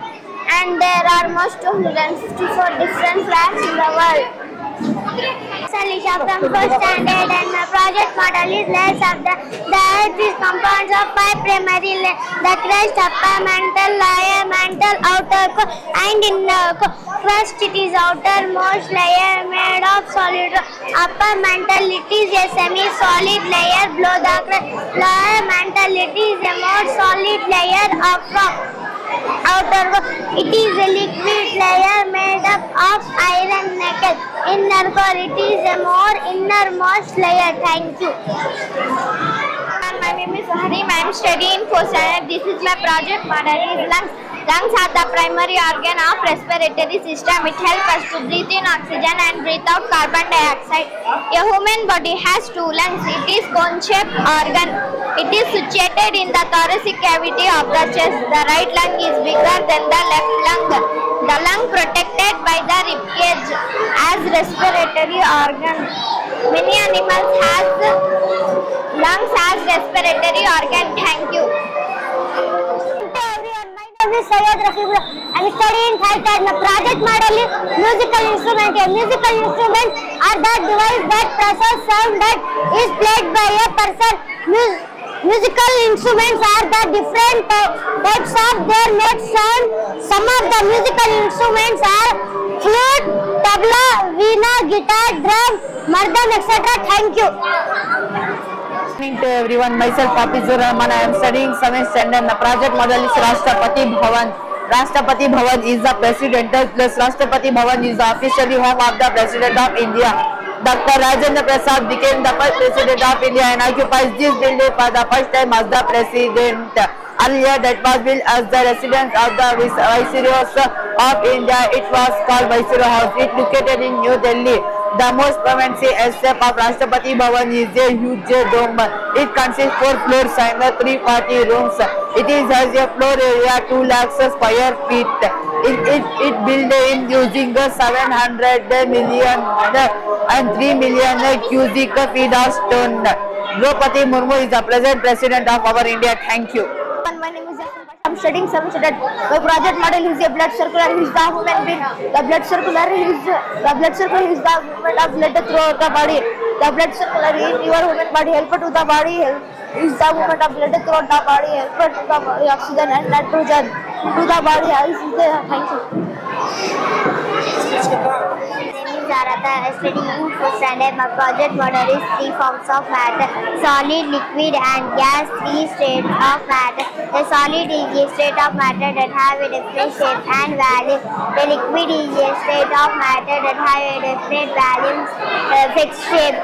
And there are most 254 different flags in the world. Salisha from 1st standard and my project model is layers of the earth is compounds of 5 primary layers. The crust, upper mantle, layer, mantle, outer core and inner core. Crust, it is outermost layer made of solid rock. Upper mantle, it is a semi-solid layer below the crust. Lower mantle, it is a more solid layer of rock. Outer core, it is a liquid layer made up of iron nickel. Inner core, it is a more innermost layer. Thank you. My name is Harim. I am studying 4th standard. This is my project model is lungs. Lungs are the primary organ of respiratory system. It helps us to breathe in oxygen and breathe out carbon dioxide. A human body has 2 lungs. It is cone-shaped organ. It is situated in the thoracic cavity of the chest. The right lung is bigger than the left lung. The lung protected by the rib cage as respiratory organ. Many animals has lungs as respiratory organ. Thank you. My name is Syed Rafiqullah. I am studying 3rd standard. My project model is musical instrument. A musical instrument are the device that process sound that is played by a person. Musical instruments are the different types of their made sound. Some of the musical instruments are flute, tabla, veena, guitar, drum, mardam, etc. Thank you. Good morning to everyone. Myself Hafizur Rahman. I am studying 7th standard. My project model is Rashtrapati Bhavan. Rashtrapati Bhavan is the presidential place. Rashtrapati Bhavan is the officially home of the President of India. Dr. Rajendra Prasad became the first President of India and occupies this building for the first time as the President. Earlier, that was built as the residence of the Viceroys of India. It was called Viceroy House. It located in New Delhi. The most prominent step of Rashtrapati Bhavan is a huge dome. It consists 4 floors and 340 rooms. It is has a floor area 2 lakhs square feet. It built in using 700 million and 3 million cubic feet of stone. Draupadi Murmu is the present president of our India. Thank you. My name is Yasmin Pasha. I'm studying 7th standard. My project model is a blood circular. Is the human being. The blood circular is the movement of blood throughout the body. The blood circular in your human body help to the body. Is the movement of blood throughout the body help to the body oxygen and nitrogen to the body. Thank you. Zarata, studying 4th standard. My project model is 3 forms of matter: solid, liquid, and gas. 3 states of matter. The solid is a state of matter that have a definite shape and value. The liquid is a state of matter that have a definite value, fixed shape.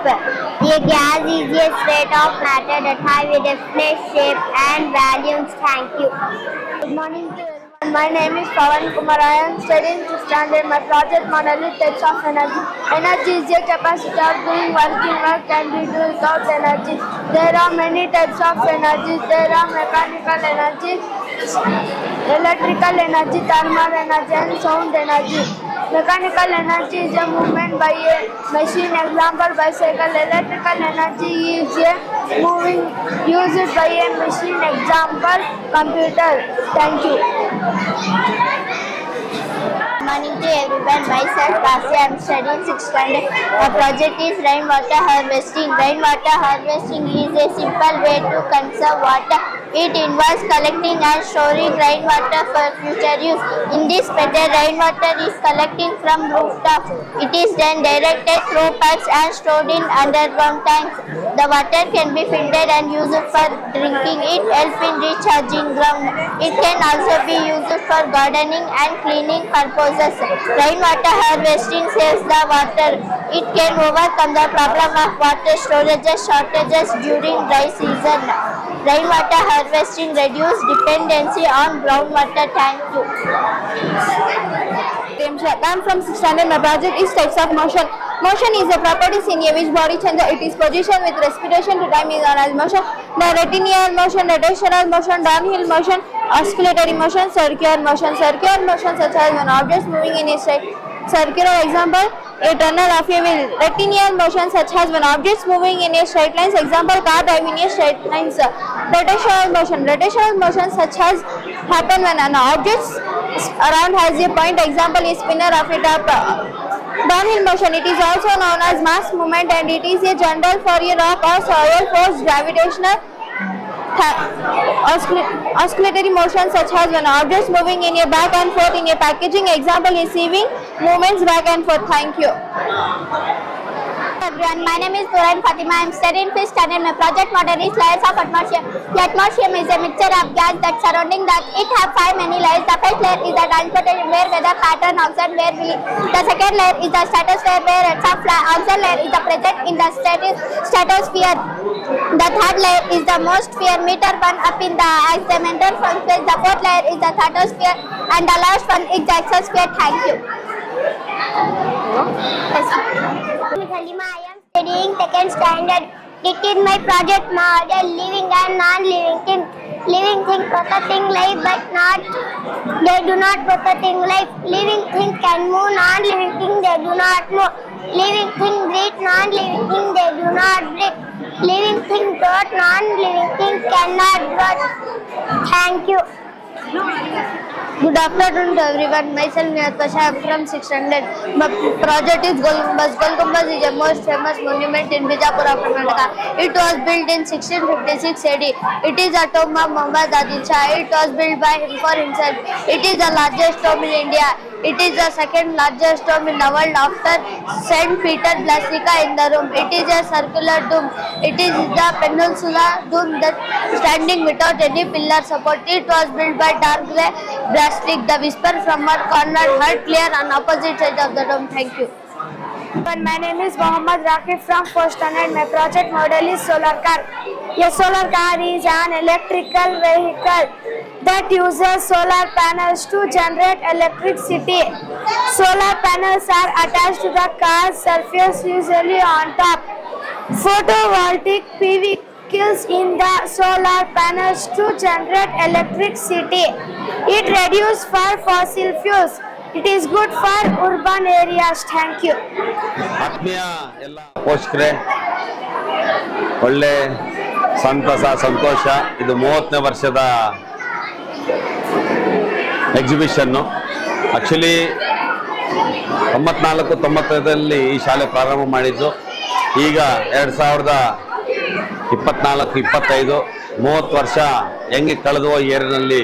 The gas is a state of matter that have a definite shape and values. Thank you. Good morning to everyone. My name is Pawan Kumar. I am studying 6th standard. My project model is types of energy. Energy is a capacity of doing working work can be done without energy. There are many types of energy. There are mechanical energy, electrical energy, thermal energy, and sound energy. Mechanical energy is a movement by a machine, example bicycle. Electrical energy is a moving used by a machine, example computer. Thank you. Good morning to everyone. Myself, Kasi. I am studying 6th standard. My project is rainwater harvesting. Rainwater harvesting is a simple way to conserve water. It involves collecting and storing rainwater for future use. In this method, rainwater is collecting from rooftops. It is then directed through pipes and stored in underground tanks. The water can be filtered and used for drinking. It helps in recharging ground. It can also be used for gardening and cleaning purposes. Rainwater harvesting saves the water. It can overcome the problem of water shortages during dry season. Rainwater harvesting reduces dependency on groundwater. Thank you. I am from 6th standard. My project is types of motion. Motion is a properties in which body changes its position with respiration to time is known as motion. The retinal motion, rotational motion, downhill motion, oscillatory motion, circular motion. Circular motion such as when objects moving in a straight circular, example a tunnel of a wheel. Retinal motion such as when objects moving in a straight lines, example car driving in a straight lines. Rotational motion such as happen when an object around has a point, example a spinner of a top. Downhill motion, it is also known as mass movement and it is a general for a rock or soil force. Gravitational oscillatory motion such as when objects moving in a back and forth in a packaging, example receiving movements back and forth. Thank you. Everyone, my name is Puran Fatima. I am studying 5th standard. My project model is layers of atmosphere. The atmosphere is a mixture of gas that surrounding that. It have 5 many layers. The first layer is the transportation where weather pattern oxygen where we live. The second layer is the stratosphere where it's a oxygen layer is the present in the stratosphere. The third layer is the most meter 1 up in the extremental front space. The fourth layer is the stratosphere and the last one is the exosphere. Thank you. Halima, I am studying 2nd standard. It is my project model, living and non-living thing. Living thing protecting life but they do not protecting life. Living thing can move, non-living thing they do not move. Living thing breathe, non-living thing they do not breathe. Living thing growth, non-living thing cannot grow. Thank you. Good afternoon to everyone. Myself Niyat Pasha. I am from 6th standard. My project is Gol Gumbaz. Gol Gumbaz is the most famous monument in Bijapura, Karnataka. It was built in 1656 AD. It is a tomb of Muhammad Adil Shah. It was built by him for himself. It is the largest tomb in India. It is the second largest tomb in the world after St. Peter Basilica in the Rome. It is a circular tomb. It is the peninsula tomb that standing without any pillar support. It was built by dark grey basalt. The whisper from one corner heard clear on opposite side of the tomb. Thank you. My name is Mohammad Rakib from 4th standard. My project model is solar car. A solar car is an electrical vehicle. that uses solar panels to generate electricity. Solar panels are attached to the car's surface, usually on top. Photovoltaic PV kills in the solar panels to generate electricity. It reduces for fossil fuels. It is good for urban areas. Thank you. ಆತ್ಮೀಯ ಎಲ್ಲ ಪೋಷಕರೇ, ಒಳ್ಳೆ ಸಂತಸ ಸಂತೋಷ. ಇದು 30ನೇ ವರ್ಷದ ಎಕ್ಸಿಬಿಷನ್ನು. Actually 94-95 ಈ ಶಾಲೆ ಪ್ರಾರಂಭ ಮಾಡಿದ್ದು. ಈಗ 2024-25 30 ವರ್ಷ ಹೆಂಗೆ ಕಳೆದು ಈ ಏರಿಯಾನಲ್ಲಿ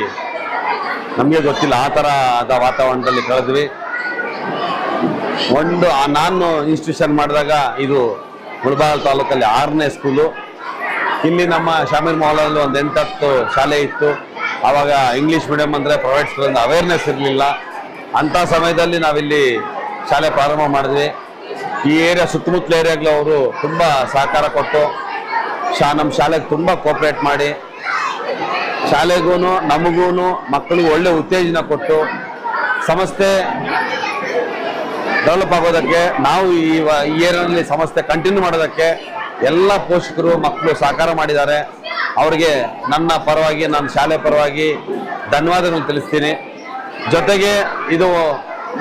ನಮಗೆ ಗೊತ್ತಿಲ್ಲ. ಆ ಥರದ ವಾತಾವರಣದಲ್ಲಿ ಕಳೆದ್ವಿ. ನಾನು ಇನ್ಸ್ಟಿಟ್ಯೂಷನ್ ಮಾಡಿದಾಗ ಇದು ಮುಳಬಾಗಿಲು ತಾಲೂಕಲ್ಲಿ 6ನೇ ಸ್ಕೂಲು. ಇಲ್ಲಿ ನಮ್ಮ ಶಾಮೀರ್ ಮೊಹಲ್ಲಲ್ಲಿ ಒಂದು 8-10 ಶಾಲೆ ಇತ್ತು. ಆವಾಗ ಇಂಗ್ಲೀಷ್ ಮೀಡಿಯಂ ಅಂದರೆ ಪ್ರೈವೇಟ್ ಸ್ಕೂಲ್ ಅಂದರೆ ಅವೇರ್ನೆಸ್ ಇರಲಿಲ್ಲ. ಅಂಥ ಸಮಯದಲ್ಲಿ ನಾವಿಲ್ಲಿ ಶಾಲೆ ಪ್ರಾರಂಭ ಮಾಡಿದ್ವಿ. ಈ ಏರಿಯಾ ಸುತ್ತಮುತ್ತಲ ಏರಿಯಾಗಳು ಅವರು ತುಂಬ ಸಹಕಾರ ಕೊಟ್ಟು ನಮ್ಮ ಶಾಲೆಗೆ ತುಂಬ ಕೋಆಪ್ರೇಟ್ ಮಾಡಿ ಶಾಲೆಗೂ ನಮಗೂ ಮಕ್ಕಳಿಗೂ ಒಳ್ಳೆ ಉತ್ತೇಜನ ಕೊಟ್ಟು ಸಂಸ್ಥೆ ಡೆವಲಪ್ ಆಗೋದಕ್ಕೆ, ನಾವು ಈ ಏರಿಯಾದಲ್ಲಿ ಸಂಸ್ಥೆ ಕಂಟಿನ್ಯೂ ಮಾಡೋದಕ್ಕೆ ಎಲ್ಲ ಪೋಷಕರು ಮಕ್ಕಳು ಸಹಕಾರ ಮಾಡಿದ್ದಾರೆ. ಅವರಿಗೆ ನನ್ನ ಪರವಾಗಿ, ನನ್ನ ಶಾಲೆ ಪರವಾಗಿ ಧನ್ಯವಾದಗಳನ್ನು ತಿಳಿಸ್ತೀನಿ. ಜೊತೆಗೆ ಇದು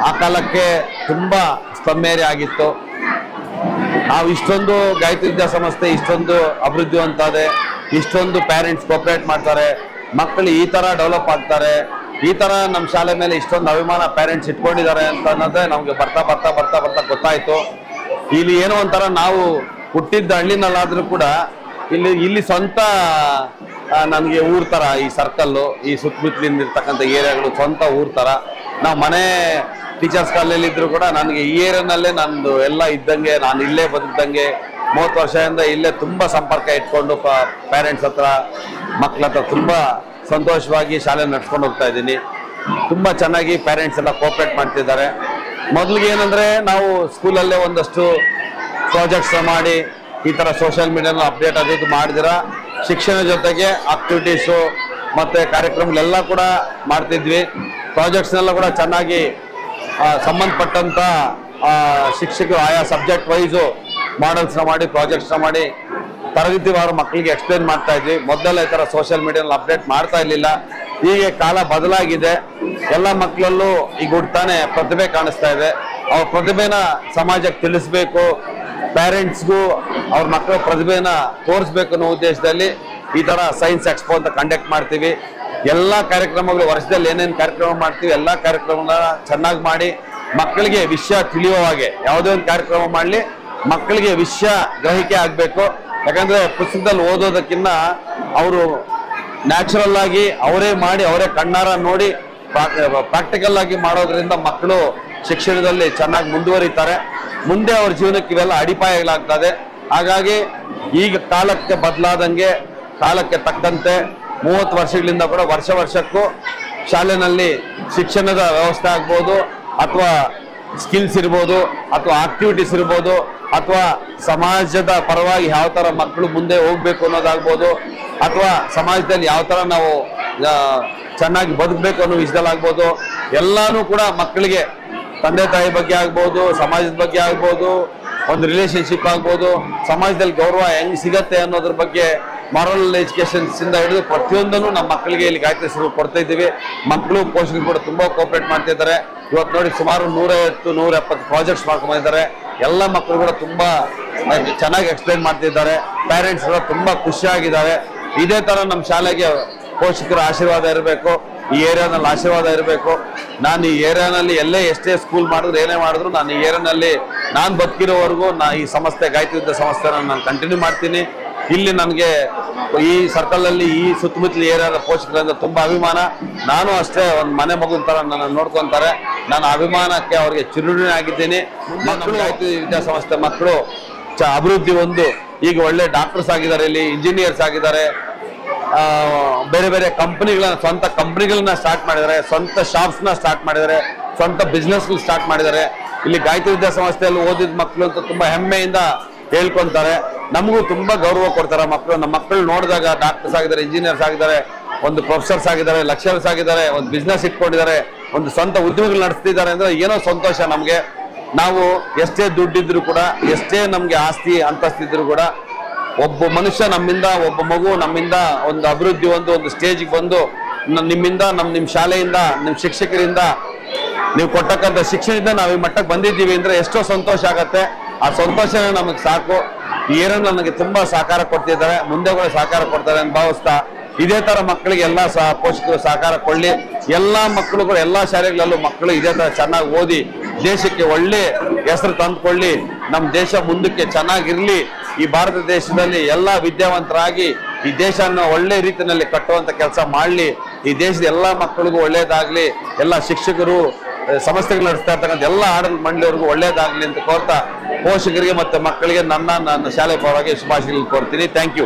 ಆ ಕಾಲಕ್ಕೆ ತುಂಬ ಸ್ತಂಭೇರಿ ಆಗಿತ್ತು. ನಾವು ಇಷ್ಟೊಂದು ಗಾಯತ್ರಿ ವಿದ್ಯಾಸಂಸ್ಥೆ ಇಷ್ಟೊಂದು ಅಭಿವೃದ್ಧಿವಂತಾದೆ, ಇಷ್ಟೊಂದು ಪೇರೆಂಟ್ಸ್ ಕೋಆಪರೇಟ್ ಮಾಡ್ತಾರೆ, ಮಕ್ಕಳು ಈ ಥರ ಡೆವಲಪ್ ಆಗ್ತಾರೆ, ಈ ಥರ ನಮ್ಮ ಶಾಲೆ ಮೇಲೆ ಇಷ್ಟೊಂದು ಅಭಿಮಾನ ಪೇರೆಂಟ್ಸ್ ಇಟ್ಕೊಂಡಿದ್ದಾರೆ ಅಂತ ಅನ್ನೋದೇ ನಮಗೆ ಬರ್ತಾ ಬರ್ತಾ ಬರ್ತಾ ಬರ್ತಾ ಗೊತ್ತಾಯಿತು. ಇಲ್ಲಿ ಏನೋ ಒಂಥರ ನಾವು ಹುಟ್ಟಿದ್ದ ಹಳ್ಳಿನಲ್ಲಾದರೂ ಕೂಡ ಇಲ್ಲಿ ಸ್ವಂತ ನನಗೆ ಊರ್ ಥರ ಈ ಸರ್ಕಲ್ಲು, ಈ ಸುತ್ತಮುತ್ತಲಿಂದ ಇರ್ತಕ್ಕಂಥ ಏರಿಯಾಗಳು ಸ್ವಂತ ಊರ್ ಥರ. ನಾವು ಮನೆ ಟೀಚರ್ಸ್ ಕಾಲೇಜಲ್ಲಿ ಇದ್ರು ಕೂಡ ನನಗೆ ಈ ಏರಿಯಾನಲ್ಲೇ ನಂದು ಎಲ್ಲ ಇದ್ದಂಗೆ, ನಾನು ಇಲ್ಲೇ ಬದುಕಿದಂಗೆ 30 ವರ್ಷದಿಂದ ಇಲ್ಲೇ ತುಂಬ ಸಂಪರ್ಕ ಇಟ್ಕೊಂಡು ಪೇರೆಂಟ್ಸ್ ಹತ್ರ ಮಕ್ಕಳ ಹತ್ರ ತುಂಬ ಸಂತೋಷವಾಗಿ ಶಾಲೆ ನಡ್ಸ್ಕೊಂಡು ಹೋಗ್ತಾ ಇದ್ದೀನಿ. ತುಂಬ ಚೆನ್ನಾಗಿ ಪೇರೆಂಟ್ಸ್ ಎಲ್ಲ ಕೋಆಪರೇಟ್ ಮಾಡ್ತಿದ್ದಾರೆ. ಮೊದಲಿಗೆ ಏನಂದರೆ ನಾವು ಸ್ಕೂಲಲ್ಲೇ ಒಂದಷ್ಟು ಪ್ರಾಜೆಕ್ಟ್ಸ್ ಮಾಡಿ ಈ ಥರ ಸೋಷಿಯಲ್ ಮೀಡಿಯಾನ ಅಪ್ಡೇಟ್ ಅದು ಮಾಡಿದಿರ ಶಿಕ್ಷಣ ಜೊತೆಗೆ ಆಕ್ಟಿವಿಟೀಸು ಮತ್ತು ಕಾರ್ಯಕ್ರಮಗಳೆಲ್ಲ ಕೂಡ ಮಾಡ್ತಿದ್ವಿ. ಪ್ರಾಜೆಕ್ಟ್ಸ್ನೆಲ್ಲ ಕೂಡ ಚೆನ್ನಾಗಿ ಸಂಬಂಧಪಟ್ಟಂಥ ಶಿಕ್ಷಕರು ಆಯಾ ಸಬ್ಜೆಕ್ಟ್ ವೈಸು ಮಾಡಲ್ಸ್ನ ಮಾಡಿ ಪ್ರಾಜೆಕ್ಟ್ಸ್ನ ಮಾಡಿ ತರಗತಿವಾರು ಮಕ್ಕಳಿಗೆ ಎಕ್ಸ್ಪ್ಲೇನ್ ಮಾಡ್ತಾ ಇದ್ವಿ. ಮೊದಲೆಲ್ಲ ಈ ಥರ ಸೋಷಿಯಲ್ ಮೀಡಿಯಾನಲ್ಲಿ ಅಪ್ಡೇಟ್ ಮಾಡ್ತಾ ಇರಲಿಲ್ಲ. ಈಗ ಕಾಲ ಬದಲಾಗಿದೆ. ಎಲ್ಲ ಮಕ್ಕಳಲ್ಲೂ ಈಗ ಹುಡ್ತಾನೆ ಪ್ರತಿಭೆ ಕಾಣಿಸ್ತಾ ಇದೆ. ಅವ್ರ ಪ್ರತಿಭೆನ ಸಮಾಜಕ್ಕೆ ತಿಳಿಸ್ಬೇಕು, ಪೇರೆಂಟ್ಸ್ಗೂ ಅವ್ರ ಮಕ್ಕಳ ಪ್ರತಿಭೆನ ತೋರಿಸ್ಬೇಕು ಅನ್ನೋ ಉದ್ದೇಶದಲ್ಲಿ ಈ ಥರ ಸೈನ್ಸ್ ಎಕ್ಸ್ಪೋ ಅಂತ ಕಂಡಕ್ಟ್ ಮಾಡ್ತೀವಿ. ಎಲ್ಲ ಕಾರ್ಯಕ್ರಮಗಳು ವರ್ಷದಲ್ಲಿ ಏನೇನು ಕಾರ್ಯಕ್ರಮ ಮಾಡ್ತೀವಿ ಎಲ್ಲ ಕಾರ್ಯಕ್ರಮನ ಚೆನ್ನಾಗಿ ಮಾಡಿ ಮಕ್ಕಳಿಗೆ ವಿಷಯ ತಿಳಿಯುವ ಹಾಗೆ ಯಾವುದೇ ಒಂದು ಕಾರ್ಯಕ್ರಮ ಮಾಡಲಿ ಮಕ್ಕಳಿಗೆ ವಿಷಯ ಗ್ರಹಿಕೆ ಆಗಬೇಕು. ಯಾಕಂದ್ರೆ ಪುಸ್ತಕದಲ್ಲಿ ಓದೋದಕ್ಕಿಂತ ಅವರು ನ್ಯಾಚುರಲ್ ಆಗಿ ಅವರೇ ಮಾಡಿ ಅವರೇ ಕಣ್ಣಾರ ನೋಡಿ ಪ್ರಾಕ್ಟಿಕಲ್ ಆಗಿ ಮಾಡೋದ್ರಿಂದ ಮಕ್ಕಳು ಶಿಕ್ಷಣದಲ್ಲಿ ಚೆನ್ನಾಗಿ ಮುಂದುವರಿತಾರೆ. ಮುಂದೆ ಅವ್ರ ಜೀವನಕ್ಕೆ ಇವೆಲ್ಲ ಅಡಿಪಾಯಗಳಾಗ್ತದೆ. ಹಾಗಾಗಿ ಈಗ ಕಾಲಕ್ಕೆ ಬದಲಾದಂಗೆ ಕಾಲಕ್ಕೆ ತಕ್ಕಂತೆ 30 ವರ್ಷಗಳಿಂದ ಕೂಡ ವರ್ಷಕ್ಕೂ ಶಾಲೆನಲ್ಲಿ ಶಿಕ್ಷಣದ ವ್ಯವಸ್ಥೆ ಆಗ್ಬೋದು, ಅಥವಾ ಸ್ಕಿಲ್ಸ್ ಇರ್ಬೋದು, ಅಥವಾ ಆಕ್ಟಿವಿಟೀಸ್ ಇರ್ಬೋದು, ಅಥವಾ ಸಮಾಜದ ಪರವಾಗಿ ಯಾವ ಥರ ಮಕ್ಕಳು ಮುಂದೆ ಹೋಗ್ಬೇಕು ಅನ್ನೋದಾಗ್ಬೋದು, ಅಥವಾ ಸಮಾಜದಲ್ಲಿ ಯಾವ ಥರ ನಾವು ಚೆನ್ನಾಗಿ ಬದುಕಬೇಕು ಅನ್ನೋ ವಿಷಯದಲ್ಲಾಗ್ಬೋದು, ಎಲ್ಲಾನು ಕೂಡ ಮಕ್ಕಳಿಗೆ ತಂದೆ ತಾಯಿ ಬಗ್ಗೆ ಆಗ್ಬೋದು, ಸಮಾಜದ ಬಗ್ಗೆ ಆಗ್ಬೋದು, ಒಂದು ರಿಲೇಶನ್ಶಿಪ್ ಆಗ್ಬೋದು, ಸಮಾಜದಲ್ಲಿ ಗೌರವ ಹೆಂಗ್ ಸಿಗತ್ತೆ ಅನ್ನೋದ್ರ ಬಗ್ಗೆ ಮಾರಲ್ ಎಜುಕೇಶನ್ಸ್ ಇಂದ ಹಿಡಿದು ಪ್ರತಿಯೊಂದನ್ನು ನಮ್ಮ ಮಕ್ಕಳಿಗೆ ಇಲ್ಲಿ ಗಾಯತ್ರಿ ಸ್ಕೂಲ್ ಕೊಡ್ತಾ ಇದ್ದೀವಿ. ಮಕ್ಕಳು ಪೋಷಕರು ಕೂಡ ತುಂಬಾ ಕೋಆಪರೇಟ್ ಮಾಡ್ತಾ ಇದ್ದಾರೆ. ಇವತ್ತು ನೋಡಿ ಸುಮಾರು 150-170 ಪ್ರಾಜೆಕ್ಟ್ಸ್ ಮಾಡ್ಕೊಂಡಿದ್ದಾರೆ. ಎಲ್ಲ ಮಕ್ಕಳು ಕೂಡ ತುಂಬಾ ಚೆನ್ನಾಗಿ ಎಕ್ಸ್ಪ್ಲೈನ್ ಮಾಡ್ತಿದ್ದಾರೆ. ಪೇರೆಂಟ್ಸ್ ಕೂಡ ತುಂಬಾ ಖುಷಿಯಾಗಿದ್ದಾರೆ. ಇದೇ ತರ ನಮ್ಮ ಶಾಲೆಗೆ ಪೋಷಕರ ಆಶೀರ್ವಾದ ಇರಬೇಕು, ಈ ಏರಿಯಾನಲ್ಲಿ ಆಶೀರ್ವಾದ ಇರಬೇಕು. ನಾನು ಈ ಏರಿಯಾನಲ್ಲಿ ಎಲ್ಲೇ ಎಷ್ಟೇ ಸ್ಕೂಲ್ ಮಾಡಿದ್ರು ಏನೇ ಮಾಡಿದ್ರು ನಾನು ಈ ಏರಿಯಾನಲ್ಲಿ ನಾನು ಬದುಕಿರೋವರೆಗೂ ಈ ಸಂಸ್ಥೆ ಗಾಯತ್ರಿ ವಿದ್ಯಾ ಸಂಸ್ಥೆನ ನಾನು ಕಂಟಿನ್ಯೂ ಮಾಡ್ತೀನಿ. ಇಲ್ಲಿ ನನಗೆ ಈ ಸರ್ಕಲ್ ಅಲ್ಲಿ ಈ ಸುತ್ತಮುತ್ತಲ ಏರಿಯಾದ ಪೋಷಕರಿಂದ ತುಂಬಾ ಅಭಿಮಾನ. ನಾನು ಅಷ್ಟೇ ಒಂದು ಮನೆ ಮಗುನ ತರ ನನ್ನ ನೋಡ್ಕೊಂತಾರೆ. ನಾನು ಅಭಿಮಾನಕ್ಕೆ ಅವ್ರಿಗೆ ಚಿರುಣಿ ಆಗಿದ್ದೀನಿ. ಮಕ್ಕಳು ಗಾಯತ್ರಿ ವಿದ್ಯಾಸಂಸ್ಥೆ ಮಕ್ಕಳು ಅಭಿವೃದ್ಧಿ ಈಗ ಒಳ್ಳೆ ಡಾಕ್ಟರ್ಸ್ ಆಗಿದ್ದಾರೆ, ಇಲ್ಲಿ ಇಂಜಿನಿಯರ್ಸ್ ಆಗಿದ್ದಾರೆ, ಬೇರೆ ಬೇರೆ ಸ್ವಂತ ಕಂಪನಿಗಳನ್ನ ಸ್ಟಾರ್ಟ್ ಮಾಡಿದ್ದಾರೆ, ಸ್ವಂತ ಶಾಪ್ಸ್ ನ ಸ್ಟಾರ್ಟ್ ಮಾಡಿದ್ದಾರೆ, ಸ್ವಂತ ಬಿಸ್ನೆಸ್ ಸ್ಟಾರ್ಟ್ ಮಾಡಿದ್ದಾರೆ. ಇಲ್ಲಿ ಗಾಯತ್ರಿ ವಿದ್ಯಾಸಂಸ್ಥೆಯಲ್ಲಿ ಓದಿದ ಮಕ್ಕಳು ಅಂತ ತುಂಬಾ ಹೆಮ್ಮೆಯಿಂದ ಹೇಳ್ಕೊಂತಾರೆ. ನಮಗೂ ತುಂಬಾ ಗೌರವ ಕೊಡ್ತಾರೆ ಮಕ್ಕಳು. ನಮ್ಮ ಮಕ್ಕಳು ನೋಡಿದಾಗ ಡಾಕ್ಟರ್ಸ್ ಆಗಿದ್ದಾರೆ, ಇಂಜಿನಿಯರ್ಸ್ ಆಗಿದ್ದಾರೆ, ಒಂದು ಪ್ರೊಫೆಸರ್ಸ್ ಆಗಿದ್ದಾರೆ, ಲೆಕ್ಚರರ್ಸ್ ಆಗಿದ್ದಾರೆ, ಒಂದು ಬಿಸ್ನೆಸ್ ಇಟ್ಕೊಂಡಿದ್ದಾರೆ, ಒಂದು ಸ್ವಂತ ಉದ್ಯೋಗಗಳು ನಡೆಸ್ತಿದ್ದಾರೆ ಅಂದ್ರೆ ಏನೋ ಸಂತೋಷ ನಮಗೆ. ನಾವು ಎಷ್ಟೇ ದುಡ್ಡಿದ್ರು ಕೂಡ, ಎಷ್ಟೇ ನಮ್ಗೆ ಆಸ್ತಿ ಅಂತಸ್ತಿದ್ರು ಕೂಡ, ಒಬ್ಬ ಮನುಷ್ಯ ನಮ್ಮಿಂದ, ಒಬ್ಬ ಮಗು ನಮ್ಮಿಂದ ಒಂದು ಅಭಿವೃದ್ಧಿ ಒಂದು ಸ್ಟೇಜ್ಗೆ ಬಂದು ನಿಮ್ಮಿಂದ, ನಿಮ್ಮ ಶಾಲೆಯಿಂದ, ನಿಮ್ಮ ಶಿಕ್ಷಕರಿಂದ ನೀವು ಕೊಟ್ಟಕ್ಕಂಥ ಶಿಕ್ಷಣದಿಂದ ನಾವು ಈ ಮಟ್ಟಕ್ಕೆ ಬಂದಿದ್ದೀವಿ ಅಂದ್ರೆ ಎಷ್ಟೋ ಸಂತೋಷ ಆಗತ್ತೆ. ಆ ಸಂತೋಷನೇ ನಮಗೆ ಸಾಕು. ಈ ಏರನ್ನು ನನಗೆ ತುಂಬಾ ಸಹಕಾರ ಕೊಡ್ತಿದ್ದಾರೆ, ಮುಂದೆ ಕೂಡ ಸಹಕಾರ ಕೊಡ್ತಾರೆ ಅಂತ ಭಾವಿಸ್ತಾ, ಇದೇ ತರ ಮಕ್ಕಳಿಗೆ ಎಲ್ಲ ಪೋಷಕರು ಸಹಕಾರ ಕೊಳ್ಳಿ. ಎಲ್ಲಾ ಮಕ್ಕಳುಗಳು ಎಲ್ಲಾ ಶಾಲೆಗಳಲ್ಲೂ ಮಕ್ಕಳು ಇದೇ ತರ ಚೆನ್ನಾಗಿ ಓದಿ ದೇಶಕ್ಕೆ ಒಳ್ಳೆ ಹೆಸರು ತಂದುಕೊಳ್ಳಿ, ನಮ್ಮ ದೇಶ ಮುಂದಕ್ಕೆ ಚೆನ್ನಾಗಿರ್ಲಿ. ಈ ಭಾರತ ದೇಶದಲ್ಲಿ ಎಲ್ಲಾ ವಿದ್ಯಾವಂತರಾಗಿ ಈ ದೇಶನ ಒಳ್ಳೆ ರೀತಿಯಲ್ಲಿ ಕಟ್ಟುವಂತ ಕೆಲಸ ಮಾಡಲಿ. ಈ ದೇಶದ ಎಲ್ಲಾ ಮಕ್ಕಳಿಗೂ ಒಳ್ಳೇದಾಗ್ಲಿ, ಎಲ್ಲ ಶಿಕ್ಷಕರು, ಸಂಸ್ಥೆಗಳು ನಡೆಸ್ತಾ ಇರ್ತಕ್ಕಂಥ ಎಲ್ಲ ಆಡಳಿತ ಮಂಡಳಿಯವರಿಗೂ ಒಳ್ಳೇದಾಗ್ಲಿ ಅಂತ ಕೋರ್ತಾ, ಪೋಷಕರಿಗೆ ಮತ್ತೆ ಮಕ್ಕಳಿಗೆ ನನ್ನ ಶಾಲೆ ಪರವಾಗಿ ಶುಭಾಶಯಗಳು ಕೋರ್ತೀನಿ. Thank you.